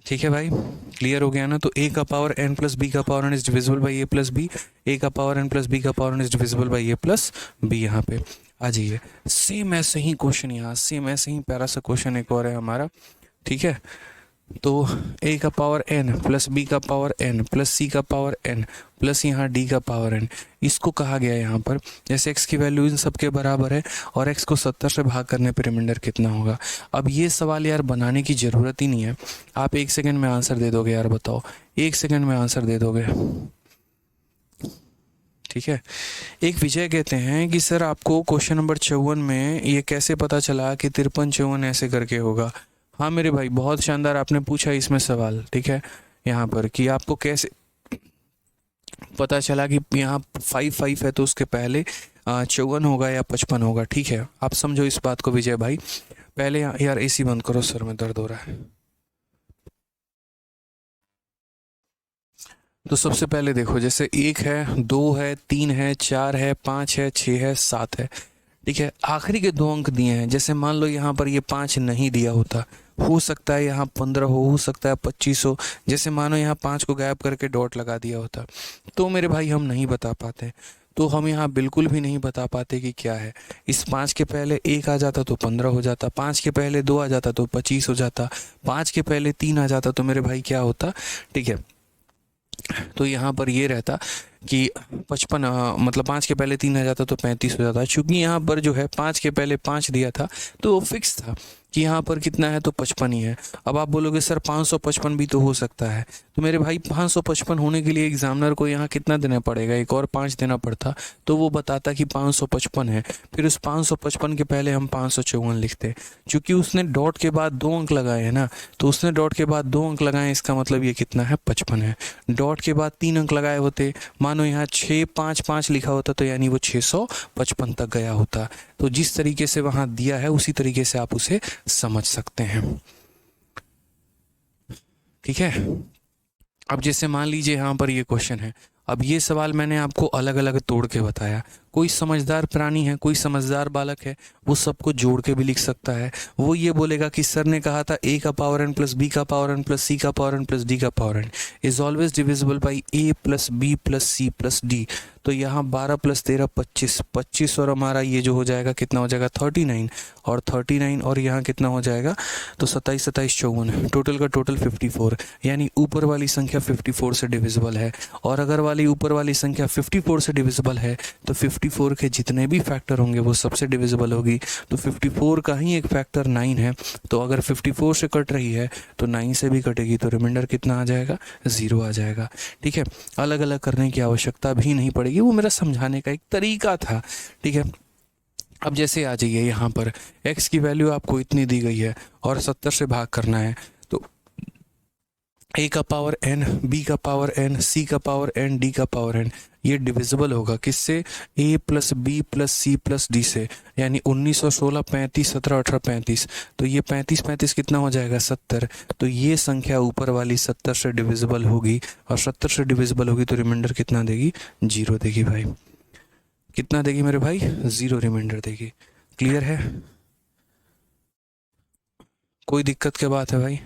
ठीक है भाई, क्लियर हो गया ना? तो a का पावर n + b का power n is divisible by a + b, a का पावर n + b का power n is divisible by a + b। यहाँ पे आ जाइए, सेम ऐसे ही क्वेश्चन, यहाँ सेम ऐसे ही प्यारा सा क्वेश्चन एक और है हमारा। ठीक है, तो a का पावर n प्लस b का पावर n प्लस c का पावर n प्लस यहाँ d का पावर n, इसको कहा गया है यहाँ पर जैसे x की वैल्यू इन सब के बराबर है और x को 70 से भाग करने पर रिमाइंडर कितना होगा। अब ये सवाल यार बनाने की ज़रूरत ही नहीं है, आप 1 सेकंड में आंसर दे दोगे यार, बताओ 1 सेकंड में आंसर दे दोगे। ठीक है, एक विजय कहते हैं कि सर आपको क्वेश्चन नंबर 54 में ये कैसे पता चला कि 53 54 ऐसे करके होगा। हाँ मेरे भाई, बहुत शानदार आपने पूछा इसमें सवाल। ठीक है, यहाँ पर कि आपको कैसे पता चला कि यहाँ 5 5 है तो उसके पहले 54 होगा या 55 होगा। ठीक है, आप समझो इस बात को विजय भाई। पहले यार एसी बंद करो, सर में दर्द हो रहा है। तो सबसे पहले देखो, जैसे 1 है, 2 है, 3 है, 4 है, 5 है, 6 है, 7 है। ठीक है, आखिरी के दो अंक दिए हैं। जैसे मान लो यहाँ पर ये 5 नहीं दिया होता, हो सकता है यहाँ 15 हो सकता है 25 हो। जैसे मानो यहाँ 5 को गायब करके डॉट लगा दिया होता, तो मेरे भाई हम नहीं बता पाते। तो हम यहाँ बिल्कुल भी नहीं बता पाते कि क्या है। इस 5 के पहले 1 आ जाता तो 15 हो जाता, 5 के पहले 2 आ जाता तो 25 हो जाता, 5 के पहले 3 आ जाता तो मेरे भाई क्या होता, ठीक है। तो यहाँ पर ये रहता कि 55, मतलब 5 के पहले 3 आ जाता तो 35 हो जाता। चूंकि यहाँ पर जो है 5 के पहले 5 दिया था तो वो फिक्स था कि यहाँ पर कितना है तो 55 ही है। अब आप बोलोगे सर 555 भी तो हो सकता है, तो मेरे भाई 555 होने के लिए एग्जामिनर को यहाँ कितना देना पड़ेगा, एक और 5 देना पड़ता तो वो बताता कि 555 है। फिर उस 555 के पहले हम 554 लिखते। चूंकि उसने डॉट के बाद 2 अंक लगाए हैं ना, तो उसने डॉट के बाद 2 अंक लगाए, इसका मतलब ये कितना है 55 है। डॉट के बाद 3 अंक लगाए होते, मानो यहाँ 655 लिखा होता तो यानी वो 655 तक गया होता। तो जिस तरीके से वहां दिया है उसी तरीके से आप उसे समझ सकते हैं, ठीक है। अब जैसे मान लीजिए यहाँ पर ये क्वेश्चन है। अब ये सवाल मैंने आपको अलग अलग तोड़ के बताया। कोई समझदार प्राणी है, कोई समझदार बालक है, वो सबको जोड़ के भी लिख सकता है। वो ये बोलेगा कि सर ने कहा था a का पावर n प्लस बी का पावर n प्लस सी का पावर n प्लस डी का power n is always divisible by a plus B plus C plus D. तो यहाँ 12 प्लस 13 25, 25 और हमारा ये जो हो जाएगा कितना हो जाएगा 39, और 39 और यहाँ कितना हो जाएगा तो 27 27 54, टोटल का टोटल 54। यानी ऊपर वाली संख्या 54 से डिविजिबल है, और अगर वाली ऊपर वाली संख्या 54 से डिविजिबल है तो 54 के जितने भी फैक्टर होंगे वो सबसे डिविजिबल होगी। तो 54 का ही एक फैक्टर 9 है, तो अगर 54 से कट रही है तो 9 से भी कटेगी, तो रिमाइंडर कितना आ जाएगा 0 आ जाएगा, ठीक है। अलग अलग करने की आवश्यकता भी नहीं पड़ेगी, वो मेरा समझाने का एक तरीका था, ठीक है। अब जैसे आ जाइए यहाँ पर x की वैल्यू आपको इतनी दी गई है और 70 से भाग करना है, तो a का पावर n, b का पावर n, c का पावर n, d का पावर n, ये डिविजिबल होगा किससे, a plus B plus C plus D से। यानी 19 और 16 35, 17 18 35, तो ये 35 35 कितना हो जाएगा 70। तो ये संख्या ऊपर वाली 70 से डिविजिबल होगी, और 70 से डिविजिबल होगी तो रिमाइंडर कितना देगी 0 देगी भाई। कितना देगी मेरे भाई 0 रिमाइंडर देगी। क्लियर है, कोई दिक्कत क्या बात है भाई।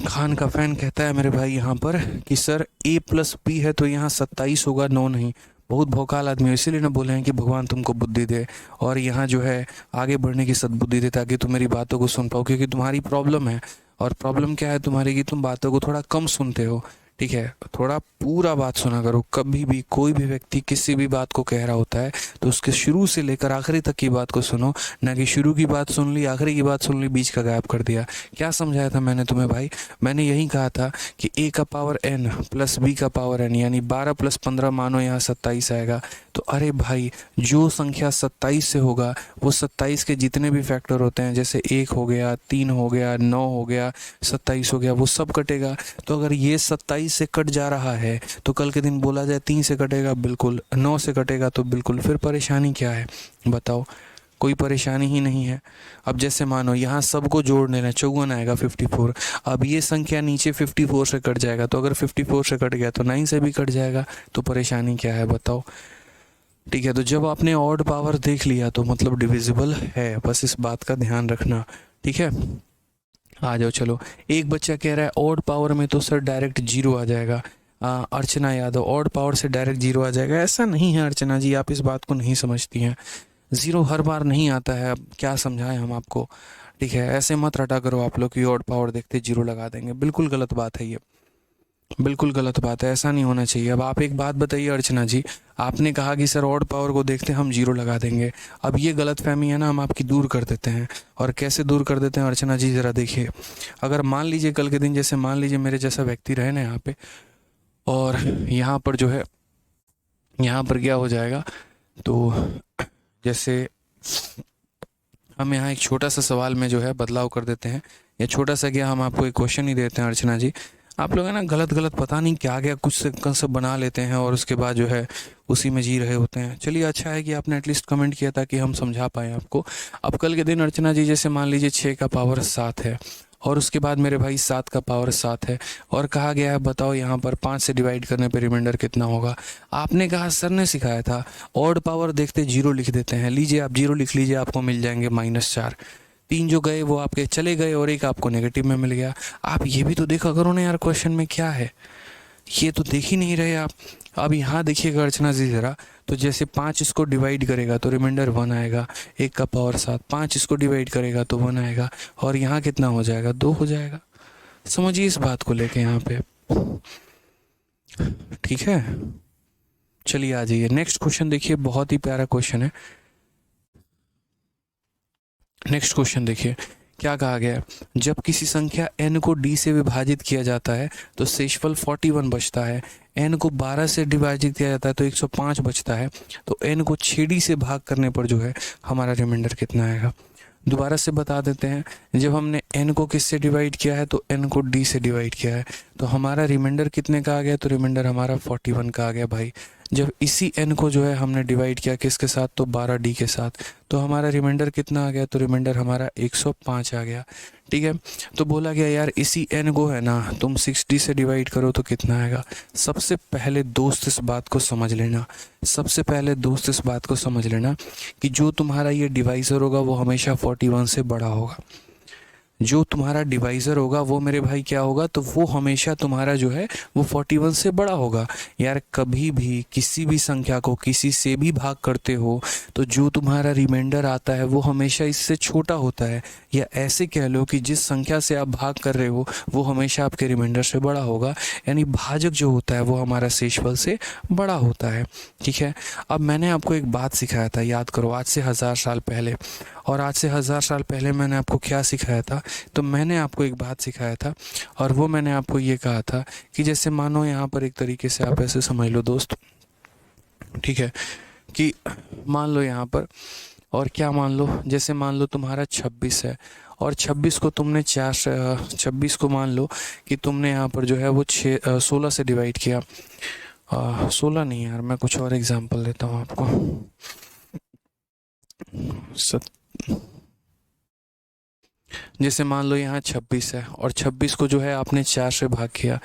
खान का फैन कहता है मेरे भाई यहाँ पर कि सर a प्लस बी है तो यहाँ 27 होगा, 9 नहीं। बहुत भौकाल आदमी है, इसीलिए ना बोले हैं कि भगवान तुमको बुद्धि दे और यहाँ जो है आगे बढ़ने की सद्बुद्धि दे, ताकि तुम मेरी बातों को सुन पाओ। क्योंकि तुम्हारी प्रॉब्लम है, और प्रॉब्लम क्या है तुम्हारी कि तुम बातों को थोड़ा कम सुनते हो, ठीक है। थोड़ा पूरा बात सुना करो। कभी भी कोई भी व्यक्ति किसी भी बात को कह रहा होता है तो उसके शुरू से लेकर आखिरी तक की बात को सुनो, ना कि शुरू की बात सुन ली, आखिरी की बात सुन ली, बीच का गायब कर दिया। क्या समझाया था मैंने तुम्हें भाई, मैंने यही कहा था कि a का पावर n प्लस b का पावर n, यानी 12 प्लस 15 मानो यहाँ 27 आएगा। तो अरे भाई जो संख्या 27 से होगा वो 27 के जितने भी फैक्टर होते हैं, जैसे 1 हो गया, 3 हो गया, 9 हो गया, 27 हो गया, वो सब कटेगा। तो अगर ये 27 से कट जा रहा है तो कल के दिन बोला जाए 3 से कटेगा, बिल्कुल 9 से कटेगा तो बिल्कुल, फिर परेशानी क्या है बताओ, कोई परेशानी ही नहीं है। अब जैसे मानो यहाँ सबको जोड़ लेना, 54 आएगा 54। अब ये संख्या नीचे 54 से कट जाएगा, तो अगर 54 से कट गया तो 9 से भी कट जाएगा, तो परेशानी क्या है बताओ, ठीक है। तो जब आपने ऑड पावर देख लिया तो मतलब डिविजिबल है, बस इस बात का ध्यान रखना, ठीक है। आ जाओ चलो, एक बच्चा कह रहा है ऑड पावर में तो सर डायरेक्ट 0 आ जाएगा। अर्चना यादव, ऑड पावर से डायरेक्ट 0 आ जाएगा, ऐसा नहीं है अर्चना जी, आप इस बात को नहीं समझती हैं। 0 हर बार नहीं आता है, अब क्या समझाएं हम आपको, ठीक है। ऐसे मत रटा करो आप लोग कि ऑड पावर देखते 0 लगा देंगे, बिल्कुल गलत बात है ये, बिल्कुल गलत बात है, ऐसा नहीं होना चाहिए। अब आप एक बात बताइए अर्चना जी, आपने कहा कि सर ऑड पावर को देखते हम 0 लगा देंगे। अब ये गलत फहमी है ना, हम आपकी दूर कर देते हैं। और कैसे दूर कर देते हैं अर्चना जी, ज़रा देखिए। अगर मान लीजिए कल के दिन जैसे मान लीजिए मेरे जैसा व्यक्ति रहे ना यहाँ पे, और यहाँ पर जो है यहाँ पर क्या हो जाएगा, तो जैसे हम यहाँ एक छोटा सा सवाल में जो है बदलाव कर देते हैं, या छोटा सा क्या हम आपको एक क्वेश्चन ही देते हैं अर्चना जी। आप लोग है ना गलत गलत पता नहीं क्या क्या कुछ से कंसेप्ट बना लेते हैं और उसके बाद जो है उसी में जी रहे होते हैं। चलिए अच्छा है कि आपने एटलीस्ट कमेंट किया ताकि हम समझा पाएँ आपको। अब कल के दिन अर्चना जी जैसे मान लीजिए 6 का पावर 7 है, और उसके बाद मेरे भाई 7 का पावर 7 है, और कहा गया है बताओ यहाँ पर 5 से डिवाइड करने पे रिमाइंडर कितना होगा। आपने कहा सर ने सिखाया था ऑड पावर देखते जीरो लिख देते हैं, लीजिए आप जीरो लिख लीजिए, आपको मिल जाएंगे -4। 3 जो गए वो आपके चले गए और एक आपको नेगेटिव में मिल गया। आप ये भी तो देखा करो ना यार क्वेश्चन में क्या है, ये तो देख ही नहीं रहे आप। अब यहाँ देखिएगा अर्चना जी ज़रा, तो जैसे 5 इसको डिवाइड करेगा तो रिमाइंडर 1 आएगा, 1 का पावर 7, 5 इसको डिवाइड करेगा तो 1 आएगा, और यहाँ कितना हो जाएगा 2 हो जाएगा। समझिए इस बात को लेके यहाँ पे, ठीक है। चलिए आ जाइए नेक्स्ट क्वेश्चन देखिए, बहुत ही प्यारा क्वेश्चन है। नेक्स्ट क्वेश्चन देखिए क्या कहा गया है, जब किसी संख्या n को d से विभाजित किया जाता है तो शेषफल 41 बचता है, n को 12 से विभाजित किया जाता है तो 105 बचता है, तो n को 6d से भाग करने पर जो है हमारा रिमाइंडर कितना आएगा। दोबारा से बता देते हैं, जब हमने n को किससे डिवाइड किया है तो n को d से डिवाइड किया है, तो हमारा रिमाइंडर कितने का आ गया, तो रिमाइंडर हमारा 41 का आ गया भाई। जब इसी n को जो है हमने डिवाइड किया किसके साथ, तो 12d के साथ, तो हमारा रिमाइंडर कितना आ गया, तो रिमाइंडर हमारा 105 आ गया। ठीक है, तो बोला गया यार इसी n को है ना तुम 6d से डिवाइड करो तो कितना आएगा। सबसे पहले दोस्त इस बात को समझ लेना, सबसे पहले दोस्त इस बात को समझ लेना कि जो तुम्हारा ये डिवाइज़र होगा वो हमेशा 41 से बड़ा होगा। जो तुम्हारा डिवाइज़र होगा वो मेरे भाई क्या होगा, तो वो हमेशा तुम्हारा जो है वो 41 से बड़ा होगा। यार कभी भी किसी भी संख्या को किसी से भी भाग करते हो तो जो तुम्हारा रिमाइंडर आता है वो हमेशा इससे छोटा होता है, या ऐसे कह लो कि जिस संख्या से आप भाग कर रहे हो वो हमेशा आपके रिमाइंडर से बड़ा होगा, यानी भाजक जो होता है वो हमारा शेषफल से बड़ा होता है। ठीक है, अब मैंने आपको एक बात सिखाया था, याद करो, आज से 1000 साल पहले, और आज से 1000 साल पहले मैंने आपको क्या सिखाया था, तो मैंने आपको एक बात सिखाया था, और वो मैंने आपको ये कहा था कि जैसे मानो यहाँ पर एक तरीके से आप ऐसे समझ लो दोस्त, ठीक है, कि मान लो यहाँ पर, और क्या मान लो, जैसे मान लो तुम्हारा 26 है, और 26 को तुमने 26 को मान लो कि तुमने यहाँ पर जो है वो 16 से डिवाइड किया। 16 नहीं यार, मैं कुछ और एग्जांपल देता हूँ आपको। जैसे मान लो यहाँ 26 है, और 26 को जो है आपने 4 से भाग किया।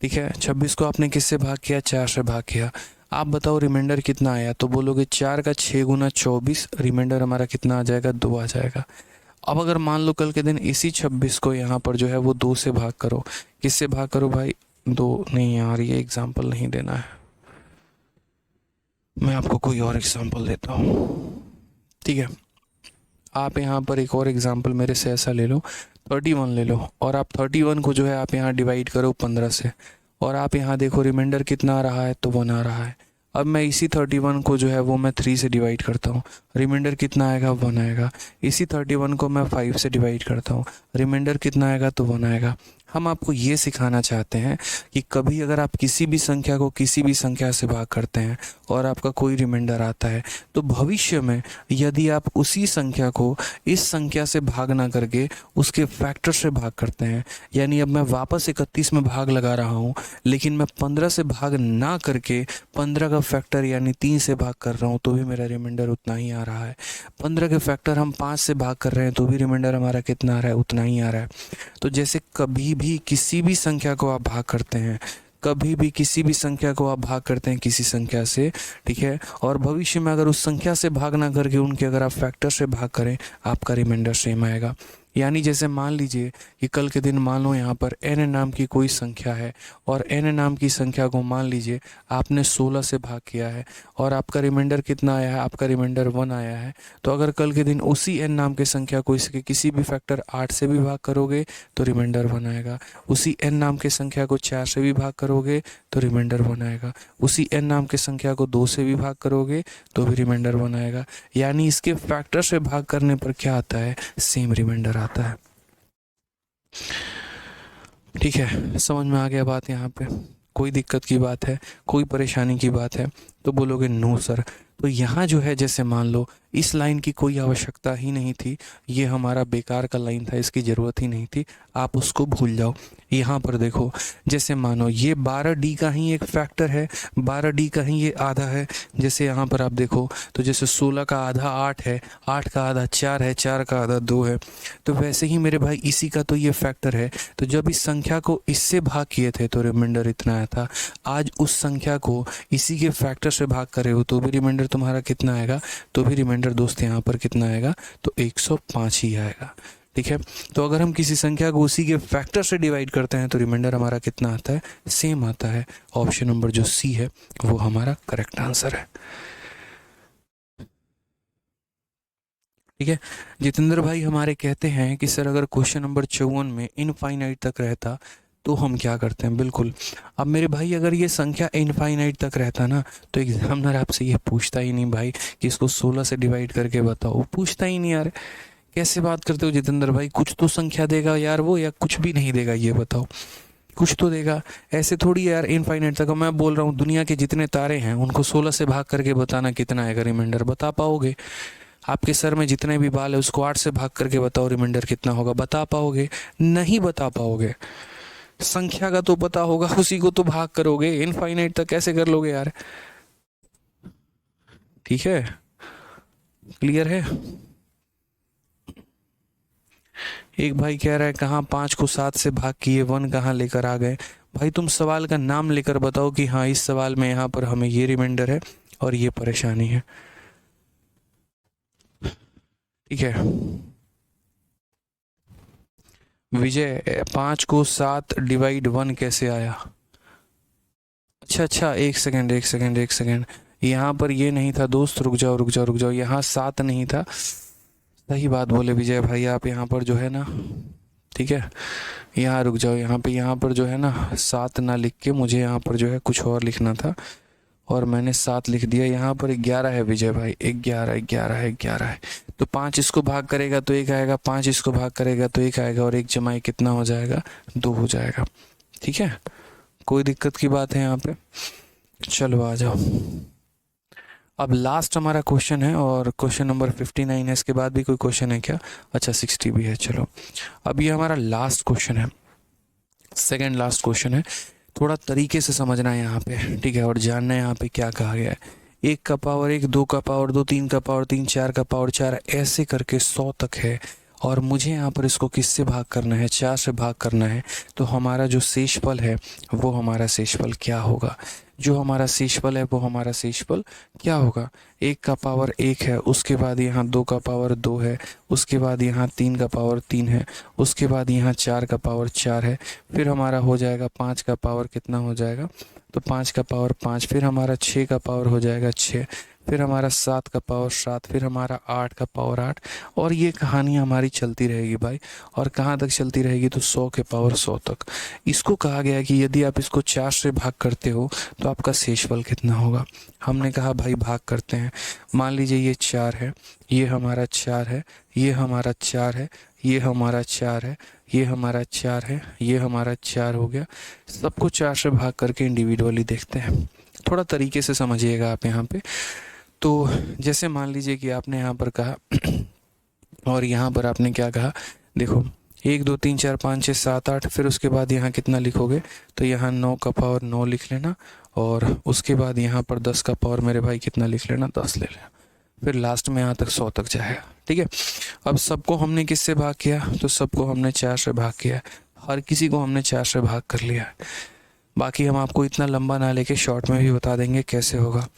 ठीक है, 26 को आपने किससे भाग किया, 4 से भाग किया। आप बताओ रिमाइंडर कितना आया, तो बोलोगे 4 का 6 गुना 24, रिमाइंडर हमारा कितना आ जाएगा, 2 आ जाएगा। अब अगर मान लो कल के दिन इसी 26 को यहाँ पर जो है वो 2 से भाग करो, किससे भाग करो भाई, 2 नहीं यार, ये एग्जाम्पल नहीं देना है, मैं आपको कोई और एग्जाम्पल देता हूँ। ठीक है, आप यहाँ पर एक और एग्जांपल मेरे से ऐसा ले लो, 31 ले लो, और आप 31 को जो है आप यहाँ डिवाइड करो 15 से, और आप यहाँ देखो रिमाइंडर कितना आ रहा है, तो 1 आ रहा है। अब मैं इसी 31 को जो है वो मैं 3 से डिवाइड करता हूँ, रिमाइंडर कितना आएगा, 1 आएगा। इसी 31 को मैं 5 से डिवाइड करता हूँ, रिमाइंडर कितना आएगा, तो 1 आएगा। हम आपको ये सिखाना चाहते हैं कि कभी अगर आप किसी भी संख्या को किसी भी संख्या से भाग करते हैं और आपका कोई रिमाइंडर आता है, तो भविष्य में यदि आप उसी संख्या को इस संख्या से भाग ना करके उसके फैक्टर से भाग करते हैं, यानी अब मैं वापस 31 में भाग लगा रहा हूँ, लेकिन मैं 15 से भाग ना करके 15 का फैक्टर यानी 3 से भाग कर रहा हूँ, तो भी मेरा रिमाइंडर उतना ही आ रहा है। 15 के फैक्टर हम 5 से भाग कर रहे हैं, तो भी रिमाइंडर हमारा कितना आ रहा है, उतना ही आ रहा है। तो जैसे कभी भी किसी भी संख्या को आप भाग करते हैं, कभी भी किसी भी संख्या को आप भाग करते हैं किसी संख्या से, ठीक है, और भविष्य में अगर उस संख्या से भाग ना करके उनके अगर आप फैक्टर से भाग करें, आपका रिमाइंडर सेम आएगा। यानी जैसे मान लीजिए कि कल के दिन मान लो यहाँ पर n नाम की कोई संख्या है, और n नाम की संख्या को मान लीजिए आपने 16 से भाग किया है, और आपका रिमाइंडर कितना आया है, आपका रिमाइंडर 1 आया है। तो अगर कल के दिन उसी n नाम के संख्या को इसके किसी भी फैक्टर 8 से भी भाग करोगे तो रिमाइंडर 1 आएगा। उसी n नाम के संख्या को 4 से भी भाग करोगे तो रिमाइंडर 1 आएगा। उसी n नाम के संख्या को 2 से भी भाग करोगे तो भी रिमाइंडर 1 आएगा। यानी इसके फैक्टर से भाग करने पर क्या आता है, सेम रिमाइंडर आता है। ठीक है, समझ में आ गया बात। यहाँ पे कोई दिक्कत की बात है, कोई परेशानी की बात है तो बोलोगे नो सर। तो यहाँ जो है जैसे मान लो इस लाइन की कोई आवश्यकता ही नहीं थी, ये हमारा बेकार का लाइन था, इसकी ज़रूरत ही नहीं थी, आप उसको भूल जाओ। यहाँ पर देखो जैसे मानो ये 12D का ही एक फैक्टर है, 12D का ही ये आधा है। जैसे यहाँ पर आप देखो तो जैसे 16 का आधा 8 है, 8 का आधा 4 है, 4 का आधा 2 है। तो वैसे ही मेरे भाई इसी का तो ये फैक्टर है। तो जब इस संख्या को इससे भाग किए थे तो रिमाइंडर इतना आया था। आज उस संख्या को इसी के फैक्टर से भाग करे हो तो भी रिमाइंडर तुम्हारा कितना आएगा, तो भी रिमाइंडर दोस्त यहाँ पर कितना आएगा, तो 105 ही आएगा। ठीक है, तो अगर हम किसी संख्या को उसी के फैक्टर से डिवाइड करते हैं तो रिमाइंडर हमारा कितना आता है, सेम आता है। ऑप्शन नंबर जो सी है वो हमारा करेक्ट आंसर है। ठीक है, जितेंद्र भाई हमारे कहते हैं कि सर अगर क्वेश्चन नंबर 54 में इनफाइनाइट तक रहता तो हम क्या करते हैं। बिल्कुल, अब मेरे भाई अगर ये संख्या इनफाइनाइट तक रहता ना तो एग्जामिनर आपसे ये पूछता ही नहीं भाई कि इसको 16 से डिवाइड करके बताओ, वो पूछता ही नहीं। यार कैसे बात करते हो जितेंद्र भाई, कुछ तो संख्या देगा यार वो, या कुछ भी नहीं देगा, ये बताओ, कुछ तो देगा। ऐसे थोड़ी यार इनफाइनाइट तक। मैं बोल रहा हूँ दुनिया के जितने तारे हैं उनको 16 से भाग करके बताना कितना आएगा रिमाइंडर, बता पाओगे। आपके सर में जितने भी बाल है उसको 8 से भाग करके बताओ रिमाइंडर कितना होगा, बता पाओगे, नहीं बता पाओगे। संख्या का तो पता होगा, उसी को तो भाग करोगे, इनफाइनाइट तक कैसे कर लोगे यार। ठीक है, क्लियर है। एक भाई कह रहा है कहाँ 5 को 7 से भाग किए 1 कहाँ लेकर आ गए। भाई तुम सवाल का नाम लेकर बताओ कि हाँ इस सवाल में यहाँ पर हमें ये रिमाइंडर है और ये परेशानी है। ठीक है, विजय 5 को 7 डिवाइड 1 कैसे आया। अच्छा, एक सेकेंड, यहाँ पर ये नहीं था दोस्त, रुक जाओ, यहाँ 7 नहीं था। सही बात बोले विजय भाई आप, यहाँ पर जो है ना, ठीक है, यहाँ रुक जाओ, यहाँ पर जो है ना 7 ना लिख के मुझे यहाँ पर जो है कुछ और लिखना था और मैंने 7 लिख दिया। यहाँ पर 11 है विजय भाई, 11 है। तो 5 इसको भाग करेगा तो 1 आएगा, 5 इसको भाग करेगा तो 1 आएगा और 1 जमा 1 कितना हो जाएगा, 2 हो जाएगा। ठीक है, कोई दिक्कत की बात है यहाँ पे। चलो आ जाओ, अब लास्ट हमारा क्वेश्चन है और क्वेश्चन नंबर 59 है। इसके बाद भी कोई क्वेश्चन है क्या? अच्छा 60 भी है। चलो अब ये हमारा लास्ट क्वेश्चन है, सेकंड लास्ट क्वेश्चन है। थोड़ा तरीके से समझना है यहाँ पे, ठीक है, और जानना है यहाँ पे क्या कहा गया है। 1 का पावर 1, 2 का पावर 2, 3 का पावर 3, 4 का पावर 4, ऐसे करके 100 तक है। और मुझे यहाँ पर इसको किससे भाग करना है, 4 से भाग करना है। तो हमारा जो शेषफल है वो हमारा शेषफल क्या होगा, जो हमारा शेषफल है वो हमारा शेषफल क्या होगा। 1 का पावर 1 है, उसके बाद यहाँ 2 का पावर 2 है, उसके बाद यहाँ 3 का पावर 3 है, उसके बाद यहाँ 4 का पावर 4 है, फिर हमारा हो जाएगा 5 का पावर कितना हो जाएगा, तो 5 का पावर 5, फिर हमारा 6 का पावर हो जाएगा 6, फिर हमारा 7 का पावर 7, फिर हमारा 8 का पावर 8। और ये कहानी हमारी चलती रहेगी भाई, और कहाँ तक चलती रहेगी, तो 100 के पावर 100 तक। इसको कहा गया है कि यदि आप इसको 4 से भाग करते हो तो आपका शेषफल कितना होगा। हमने कहा भाई भाग करते हैं। मान लीजिए ये 4 है, ये हमारा 4 है, ये हमारा 4 है, ये हमारा 4 है, ये हमारा 4 है, ये हमारा 4 हो गया। सबको 4 से भाग करके इंडिविजुअली देखते हैं, थोड़ा तरीके से समझिएगा आप यहाँ पे। तो जैसे मान लीजिए कि आपने यहाँ पर कहा और यहाँ पर आपने क्या कहा, देखो 1 2 3 4 5 6 7 8, फिर उसके बाद यहाँ कितना लिखोगे, तो यहाँ 9 का पावर 9 लिख लेना, और उसके बाद यहाँ पर 10 का पावर मेरे भाई कितना लिख लेना, 10 ले लेना, फिर लास्ट में यहाँ तक 100 तक जाएगा। ठीक है, अब सबको हमने किससे भाग किया, तो सबको हमने 4 से भाग किया, हर किसी को हमने 4 से भाग कर लिया। बाकी हम आपको इतना लंबा ना लेके शॉर्ट में भी बता देंगे कैसे होगा।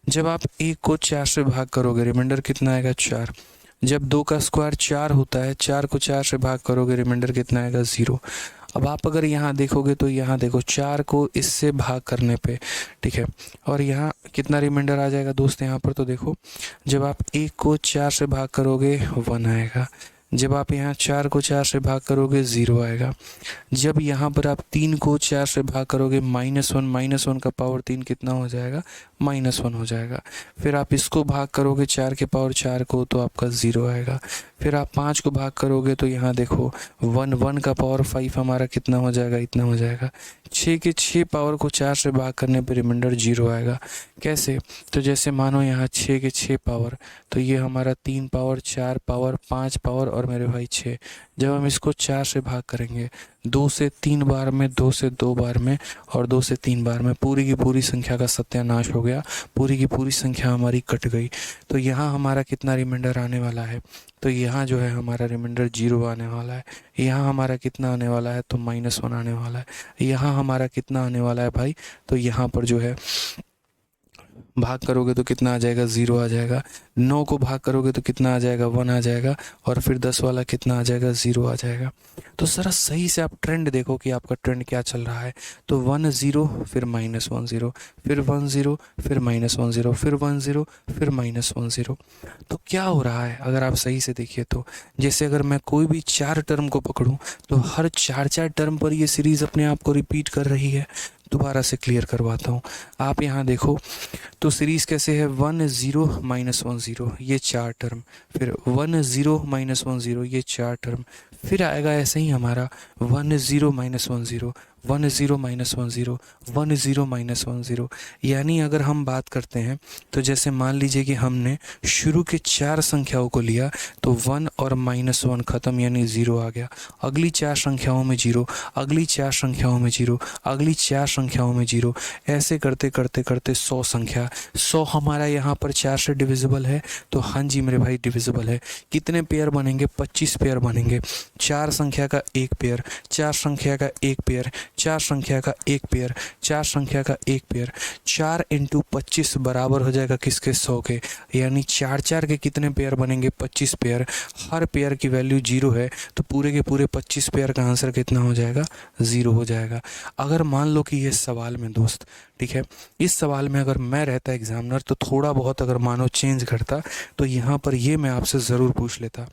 जब आप 1 को 4 से भाग करोगे रिमाइंडर कितना आएगा, 4। जब 2 का स्क्वायर 4 होता है, 4 को 4 से भाग करोगे रिमाइंडर कितना आएगा, 0। अब आप अगर यहाँ देखोगे तो यहाँ देखो 4 को इससे भाग करने पे, ठीक है, और यहाँ कितना रिमाइंडर आ जाएगा दोस्त, यहाँ पर तो देखो जब आप 1 को 4 से भाग करोगे 1 आएगा, जब आप यहाँ 4 को 4 से भाग करोगे 0 आएगा, जब यहाँ पर आप 3 को 4 से भाग करोगे -1, -1 का पावर 3 कितना हो जाएगा, -1 हो जाएगा। फिर आप इसको भाग करोगे 4 के पावर 4 को तो आपका 0 आएगा। फिर आप 5 को भाग करोगे तो यहाँ देखो 1 का पावर 5 हमारा कितना हो जाएगा, इतना हो जाएगा। 6 के 6 पावर को 4 से भाग करने पर रिमाइंडर 0 आएगा। कैसे? तो जैसे मानो यहाँ 6 के 6 पावर, तो ये हमारा 3 पावर 4 पावर 5 पावर और मेरे भाई 6। जब हम इसको 4 से भाग करेंगे 2 से 3 बार में, 2 से 2 बार में और 2 से 3 बार में, पूरी की पूरी संख्या का सत्यानाश हो गया, पूरी की पूरी संख्या हमारी कट गई। तो यहाँ हमारा कितना रिमाइंडर आने वाला है? तो यहाँ जो है हमारा रिमाइंडर 0 आने वाला है। यहाँ हमारा कितना आने वाला है? तो -1 आने वाला है। यहाँ हमारा कितना आने वाला है भाई? तो यहाँ पर जो है भाग करोगे तो कितना आ जाएगा? 0 आ जाएगा। 9 को भाग करोगे तो कितना आ जाएगा? 1 आ जाएगा। और फिर 10 वाला कितना आ जाएगा? 0 आ जाएगा। तो ज़रा सही से आप ट्रेंड देखो कि आपका ट्रेंड क्या चल रहा है। तो 1 0 फिर -1 0, फिर 1 0 फिर -1 0, फिर 1 0 फिर -1 0। तो क्या हो रहा है अगर आप सही से देखिए तो, जैसे अगर मैं कोई भी 4 टर्म को पकड़ूं तो हर 4 टर्म पर ये सीरीज़ अपने आप को रिपीट कर रही है। दोबारा से क्लियर करवाता हूँ, आप यहाँ देखो तो सीरीज़ कैसे है? 1 0 -1 0 ये 4 टर्म, फिर 1 0 -1 0 ये 4 टर्म, फिर आएगा ऐसे ही हमारा 1 0 -1 0, 1 0 -1 0, 1 0 -1 0। यानी अगर हम बात करते हैं तो जैसे मान लीजिए कि हमने शुरू के 4 संख्याओं को लिया तो 1 और -1 ख़त्म, यानी 0 आ गया। अगली 4 संख्याओं में 0, अगली 4 संख्याओं में 0, अगली 4 संख्याओं में 0, ऐसे करते करते करते 100 संख्या। 100 हमारा यहाँ पर 4 से डिविजिबल है। तो हाँ जी मेरे भाई डिविजिबल है। कितने पेयर बनेंगे? 25 पेयर बनेंगे। 4 संख्या का 1 पेयर, 4 संख्या का 1 पेयर, 4 संख्या का 1 पेयर, 4 संख्या का 1 पेयर, 4 × 25 बराबर हो जाएगा किसके? 100 के। यानी 4 4 के कितने पेयर बनेंगे? 25 पेयर। हर पेयर की वैल्यू 0 है तो पूरे के पूरे 25 पेयर का आंसर कितना हो जाएगा? 0 हो जाएगा। अगर मान लो कि ये सवाल में दोस्त, ठीक है, इस सवाल में अगर मैं रहता एग्जामिनर तो थोड़ा बहुत अगर मानो चेंज करता तो यहाँ पर ये मैं आपसे ज़रूर पूछ लेता,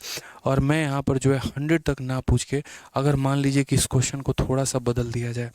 और मैं यहाँ पर जो है 100 तक ना पूछ के अगर मान लीजिए कि इस क्वेश्चन को थोड़ा सा बदल दिया जाए,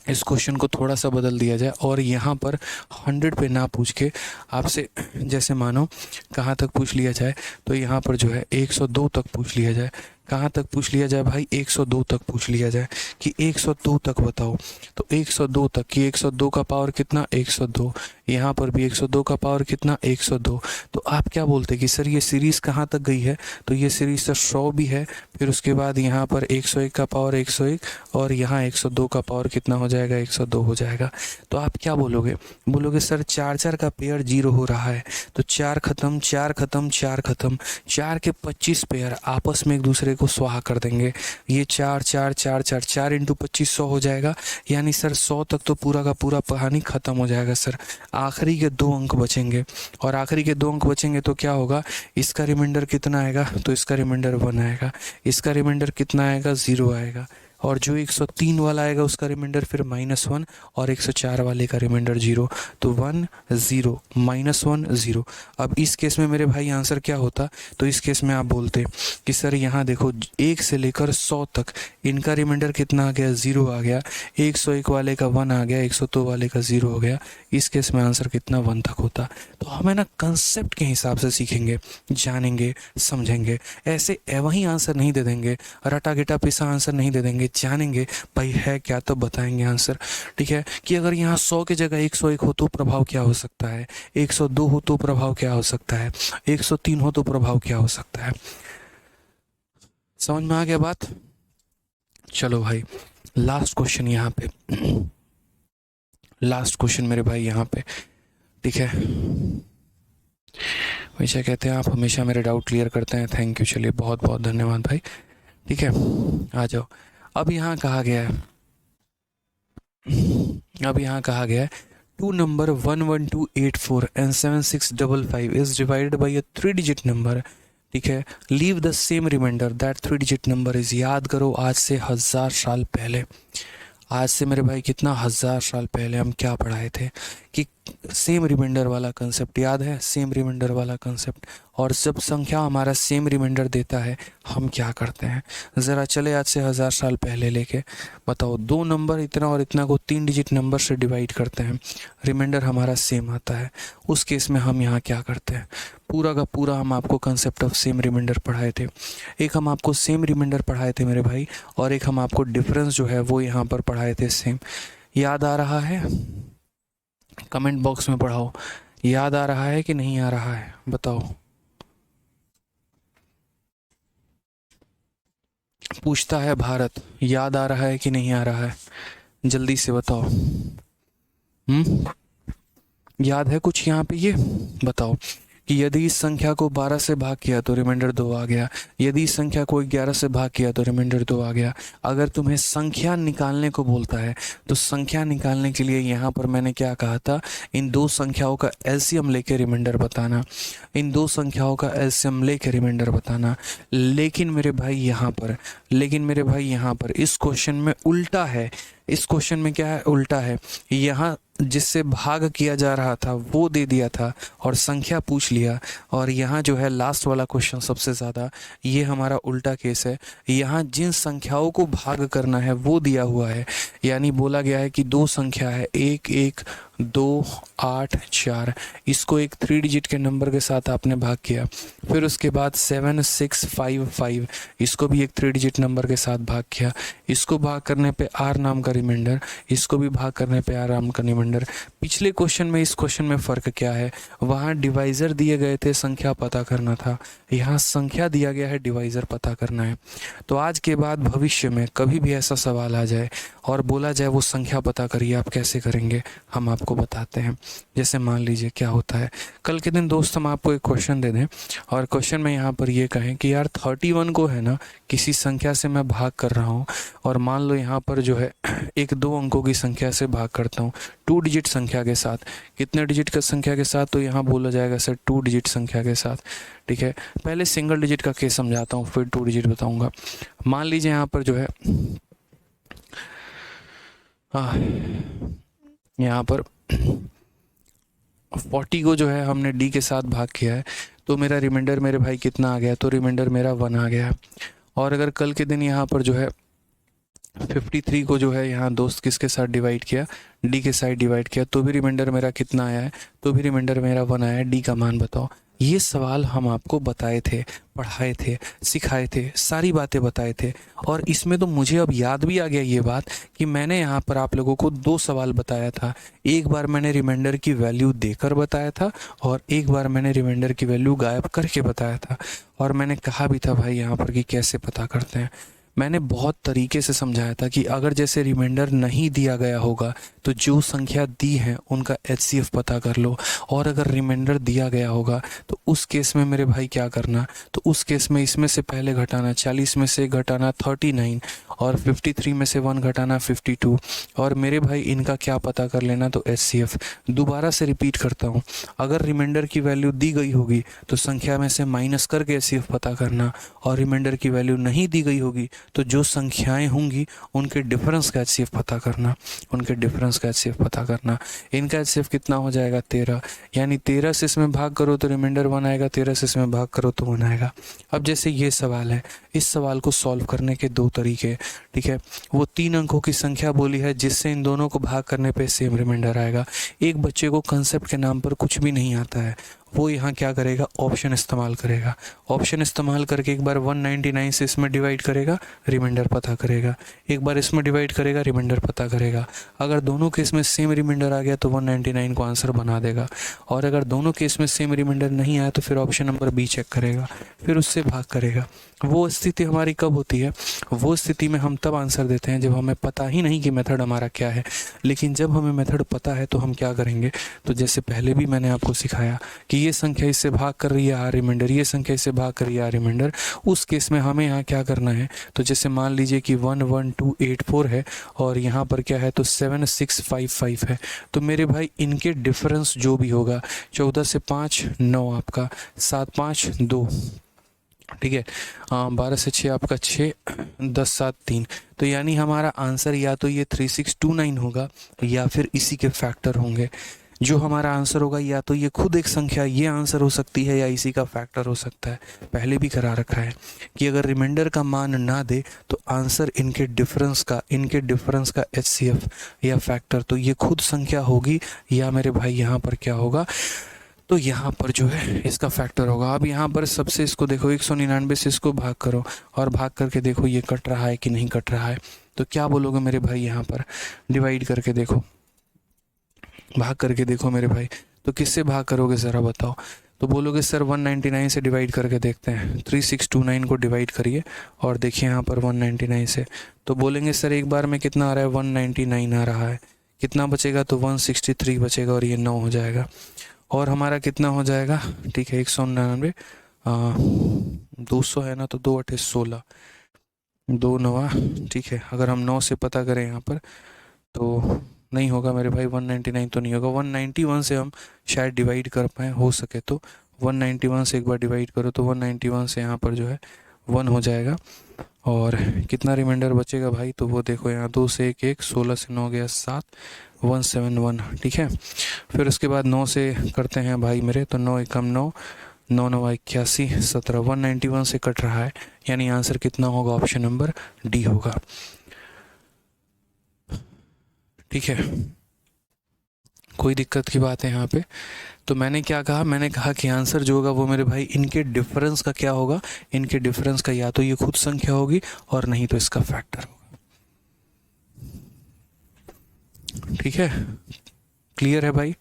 इस क्वेश्चन को थोड़ा सा बदल दिया जाए और यहाँ पर 100 पे ना पूछ के आपसे जैसे मानो कहाँ तक पूछ लिया जाए, तो यहाँ पर जो है 102 तक पूछ लिया जाए। कहाँ तक पूछ लिया जाए भाई? 102 तक पूछ लिया जाए कि 102 तक बताओ। तो 102 तक कि 102 का पावर कितना? 102। यहाँ पर भी 102 का पावर कितना? 102। तो आप क्या बोलते कि सर ये सीरीज़ कहाँ तक गई है? तो ये सीरीज़ सर 100 भी है, फिर उसके बाद यहाँ पर 101 का पावर 101 और यहाँ 102 का पावर कितना हो जाएगा? 102 हो जाएगा। तो आप क्या बोलोगे? बोलोगे सर 4 4 का पेयर 0 हो रहा है, तो 4 ख़त्म, 4 ख़त्म, 4 ख़त्म, 4 के 25 पेयर आपस में एक दूसरे को स्वाहा कर देंगे। ये 4 4 4 4 4 × 25 100 हो जाएगा। यानी सर 100 तक तो पूरा का पूरा कहानी ख़त्म हो जाएगा सर। आखिरी के 2 अंक बचेंगे, और आखिरी के 2 अंक बचेंगे तो क्या होगा? इसका रिमाइंडर कितना आएगा? तो इसका रिमाइंडर 1 आएगा। इसका रिमाइंडर कितना आएगा? 0 आएगा। और जो 103 वाला आएगा उसका रिमाइंडर फिर -1, और 104 वाले का रिमाइंडर 0। तो 1 0 -1 0। अब इस केस में मेरे भाई आंसर क्या होता? तो इस केस में आप बोलते कि सर यहाँ देखो 1 से लेकर 100 तक इनका रिमाइंडर कितना आ गया? 0 आ गया। 101 वाले का 1 आ गया, 102 वाले का 0 हो गया। इस केस में आंसर कितना? 1 तक होता। तो हमें ना कंसेप्ट के हिसाब से सीखेंगे, जानेंगे, समझेंगे। ऐसे वही आंसर नहीं दे देंगे, रटा गिटा पिसा आंसर नहीं दे देंगे, जानेंगे भाई है क्या तो बताएंगे आंसर। ठीक है, कि अगर यहाँ 100 की जगह 101 हो तो प्रभाव क्या हो सकता है, 102 हो तो प्रभाव क्या हो सकता है, 103 हो तो प्रभाव क्या हो सकता है। समझ में आ गया बात? चलो भाई लास्ट क्वेश्चन यहाँ पे, लास्ट क्वेश्चन मेरे भाई यहाँ पे, ठीक है। हमेशा कहते हैं आप हमेशा मेरे डाउट क्लियर करते हैं, थैंक यू। चलिए बहुत बहुत धन्यवाद भाई। ठीक है, आ जाओ। अब यहाँ कहा गया है, अब यहाँ कहा गया है 2 number 11284 and 7655 is divided by a 3-digit number। ठीक है, leave the same remainder that 3-digit number is. याद करो आज से 1000 साल पहले, आज से मेरे भाई कितना 1000 साल पहले हम क्या पढ़ाए थे कि सेम रिमाइंडर वाला कंसेप्ट याद है, सेम रिमाइंडर वाला कंसेप्ट। और जब संख्या हमारा सेम रिमाइंडर देता है हम क्या करते हैं, ज़रा चले आज से 1000 साल पहले लेके बताओ, दो नंबर इतना और इतना को 3 डिजिट नंबर से डिवाइड करते हैं, रिमाइंडर हमारा सेम आता है। उस केस में हम यहाँ क्या करते हैं, पूरा का पूरा हम आपको कंसेप्ट ऑफ सेम रिमाइंडर पढ़ाए थे। एक हम आपको सेम रिमाइंडर पढ़ाए थे मेरे भाई, और एक हम आपको डिफरेंस जो है वो यहाँ पर पढ़ाए थे सेम। याद आ रहा है? कमेंट बॉक्स में पढ़ाओ, याद आ रहा है कि नहीं आ रहा है, बताओ। पूछता है भारत, याद आ रहा है कि नहीं आ रहा है, जल्दी से बताओ। याद है कुछ यहाँ पे, ये बताओ कि यदि इस संख्या को 12 से भाग किया तो रिमाइंडर 2 आ गया, यदि इस संख्या को 11 से भाग किया तो रिमाइंडर 2 आ गया। अगर तुम्हें संख्या निकालने को बोलता है तो संख्या निकालने के लिए यहाँ पर मैंने क्या कहा था, इन दो संख्याओं का एलसीएम लेके रिमाइंडर बताना, इन दो संख्याओं का एलसीएम लेके रिमाइंडर बताना। लेकिन मेरे भाई यहाँ पर इस क्वेश्चन में उल्टा है। इस क्वेश्चन में क्या है, उल्टा है। यहाँ जिससे भाग किया जा रहा था वो दे दिया था और संख्या पूछ लिया, और यहाँ जो है लास्ट वाला क्वेश्चन सबसे ज़्यादा, ये हमारा उल्टा केस है। यहाँ जिन संख्याओं को भाग करना है वो दिया हुआ है, यानी बोला गया है कि दो संख्या है 1 1 2 8 4, इसको एक 3 डिजिट के नंबर के साथ आपने भाग किया। फिर उसके बाद 7 6 5 5, इसको भी एक 3 डिजिट नंबर के साथ भाग किया। इसको भाग करने पे आर नाम का रिमाइंडर, इसको भी भाग करने पे आर नाम का रिमाइंडर। पिछले क्वेश्चन में इस क्वेश्चन में फ़र्क क्या है, वहाँ डिवाइज़र दिए गए थे, संख्या पता करना था, यहाँ संख्या दिया गया है, डिवाइज़र पता करना है। तो आज के बाद भविष्य में कभी भी ऐसा सवाल आ जाए और बोला जाए वो संख्या पता करिए, आप कैसे करेंगे हम आपको बताते हैं। जैसे मान लीजिए क्या होता है, कल के दिन दोस्त हम आपको एक क्वेश्चन दे दें और क्वेश्चन में यहाँ पर ये कहें कि यार 31 को है ना किसी संख्या से मैं भाग कर रहा हूँ, और मान लो यहाँ पर जो है एक 2 अंकों की संख्या से भाग करता हूँ 2 डिजिट संख्या के साथ। कितने डिजिट का संख्या के साथ, तो यहाँ बोला जाएगा सर 2 डिजिट संख्या के साथ। ठीक है, पहले सिंगल डिजिट का केस समझाता हूँ फिर 2 डिजिट बताऊँगा। मान लीजिए यहाँ पर जो है यहाँ पर 40 को जो है हमने डी के साथ भाग किया है, तो मेरा रिमाइंडर मेरे भाई कितना आ गया, तो रिमाइंडर मेरा 1 आ गया। और अगर कल के दिन यहाँ पर जो है 53 को जो है यहाँ दोस्त किसके साथ डिवाइड किया, डी के साथ डिवाइड किया, तो भी रिमाइंडर मेरा कितना आया है, तो भी रिमाइंडर मेरा 1 आया है। डी का मान बताओ। ये सवाल हम आपको बताए थे, पढ़ाए थे, सिखाए थे, सारी बातें बताए थे। और इसमें तो मुझे अब याद भी आ गया ये बात कि मैंने यहाँ पर आप लोगों को 2 सवाल बताया था। एक बार मैंने रिमाइंडर की वैल्यू देकर बताया था और एक बार मैंने रिमाइंडर की वैल्यू गायब करके बताया था। और मैंने कहा भी था भाई यहाँ पर कि कैसे पता करते हैं। मैंने बहुत तरीके से समझाया था कि अगर जैसे रिमाइंडर नहीं दिया गया होगा तो जो संख्या दी है उनका एचसीएफ पता कर लो, और अगर रिमाइंडर दिया गया होगा तो उस केस में मेरे भाई क्या करना, तो उस केस में इसमें से पहले घटाना 40 में से घटाना 39, और 53 में से 1 घटाना 52, और मेरे भाई इनका क्या पता कर लेना, तो एचसीएफ। दोबारा से रिपीट करता हूँ, अगर रिमाइंडर की वैल्यू दी गई होगी तो संख्या में से माइनस करके एचसीएफ पता करना, और रिमाइंडर की वैल्यू नहीं दी गई होगी तो जो संख्याएं होंगी उनके डिफरेंस का एचसीएफ पता करना, उनके डिफरेंस का एचसीएफ पता करना। इनका एचसीएफ कितना हो जाएगा 13, यानी 13 से इसमें भाग करो तो रिमाइंडर 1 आएगा, 13 से इसमें भाग करो तो 1 आएगा। अब जैसे ये सवाल है, इस सवाल को सॉल्व करने के 2 तरीके, ठीक है। वो 3 अंकों की संख्या बोली है जिससे इन दोनों को भाग करने पे सेम रिमाइंडर आएगा। एक बच्चे को कंसेप्ट के नाम पर कुछ भी नहीं आता है, वो यहाँ क्या करेगा, ऑप्शन इस्तेमाल करेगा। ऑप्शन इस्तेमाल करके एक बार 199 से इसमें डिवाइड करेगा, रिमाइंडर पता करेगा, एक बार इसमें डिवाइड करेगा, रिमाइंडर पता करेगा। अगर दोनों केस में सेम रिमाइंडर आ गया तो 199 को आंसर बना देगा, और अगर दोनों केस में सेम रिमाइंडर नहीं आया तो फिर ऑप्शन नंबर बी चेक करेगा, फिर उससे भाग करेगा। वो स्थिति हमारी कब होती है, वो स्थिति में हम तब आंसर देते हैं जब हमें पता ही नहीं कि मेथड हमारा क्या है। लेकिन जब हमें मेथड पता है तो हम क्या करेंगे, तो जैसे पहले भी मैंने आपको सिखाया कि ये संख्या इससे भाग कर रही है आर रिमाइंडर, ये संख्या इससे भाग कर रही है आर रिमाइंडर, उस केस में हमें यहाँ क्या करना है, तो जैसे मान लीजिए कि 11284 है और यहाँ पर क्या है, तो 7655 है, तो मेरे भाई इनके डिफरेंस जो भी होगा, 14 से 5 9 आपका, 7 5 2, ठीक है, 12 से 6 आपका 6, 10 7 3, तो यानी हमारा आंसर या तो ये 3629 होगा या फिर इसी के फैक्टर होंगे। जो हमारा आंसर होगा या तो ये खुद एक संख्या ये आंसर हो सकती है या इसी का फैक्टर हो सकता है। पहले भी करा रखा है कि अगर रिमाइंडर का मान ना दे तो आंसर इनके डिफरेंस का HCF या फैक्टर, तो ये खुद संख्या होगी या मेरे भाई यहाँ पर क्या होगा, तो यहाँ पर जो है इसका फैक्टर होगा। अब यहाँ पर सबसे इसको देखो 199 से इसको भाग करो और भाग करके देखो ये कट रहा है कि नहीं कट रहा है। तो क्या बोलोगे मेरे भाई, यहाँ पर डिवाइड करके देखो, भाग करके देखो मेरे भाई। तो किससे भाग करोगे ज़रा बताओ। तो बोलोगे सर 199 से डिवाइड करके देखते हैं। 3629 को डिवाइड करिए और देखिए यहाँ पर 199 से, तो बोलेंगे सर एक बार में कितना आ रहा है, 199 आ रहा है। कितना बचेगा, तो 163 बचेगा और ये 9 हो जाएगा। और हमारा कितना हो जाएगा, ठीक है 199, 200 है ना, तो 2 8 16, 2 9, ठीक है। अगर हम 9 से पता करें यहाँ पर तो नहीं होगा मेरे भाई, 199 तो नहीं होगा। 191 से हम शायद डिवाइड कर पाएँ, हो सके तो 191 से एक बार डिवाइड करो तो 191 से यहाँ पर जो है 1 हो जाएगा। और कितना रिमाइंडर बचेगा भाई, तो वो देखो यहाँ 2 से 1 1, 16 से 9 गया 7, 171, ठीक है। फिर उसके बाद 9 से करते हैं भाई मेरे, तो 9 एकम 9, 9 9 81, 17, 191 से कट रहा है, यानी आंसर कितना होगा, ऑप्शन नंबर डी होगा, ठीक है। कोई दिक्कत की बात है यहाँ पे। तो मैंने क्या कहा, मैंने कहा कि आंसर जो होगा वो मेरे भाई इनके डिफरेंस का क्या होगा, इनके डिफरेंस का या तो ये खुद संख्या होगी और नहीं तो इसका फैक्टर होगा, ठीक है। क्लियर है भाई,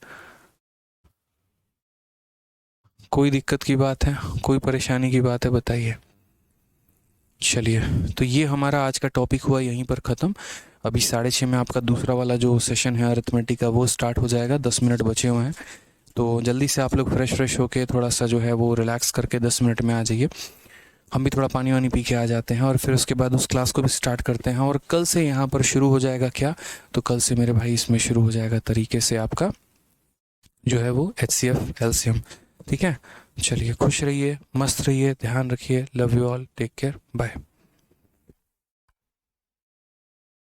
कोई दिक्कत की बात है, कोई परेशानी की बात है बताइए। चलिए, तो ये हमारा आज का टॉपिक हुआ यहीं पर ख़त्म। अभी 6:30 में आपका दूसरा वाला जो सेशन है अरिथमेटिक का वो स्टार्ट हो जाएगा, 10 मिनट बचे हुए हैं। तो जल्दी से आप लोग फ्रेश होके थोड़ा सा जो है वो रिलैक्स करके 10 मिनट में आ जाइए। हम भी थोड़ा पानी वानी पी के आ जाते हैं और फिर उसके बाद उस क्लास को भी स्टार्ट करते हैं। और कल से यहाँ पर शुरू हो जाएगा क्या, तो कल से मेरे भाई इसमें शुरू हो जाएगा तरीके से आपका जो है वो HCF LCM, ठीक है। चलिए, खुश रहिए, मस्त रहिए, ध्यान रखिए, love you all, take care, bye.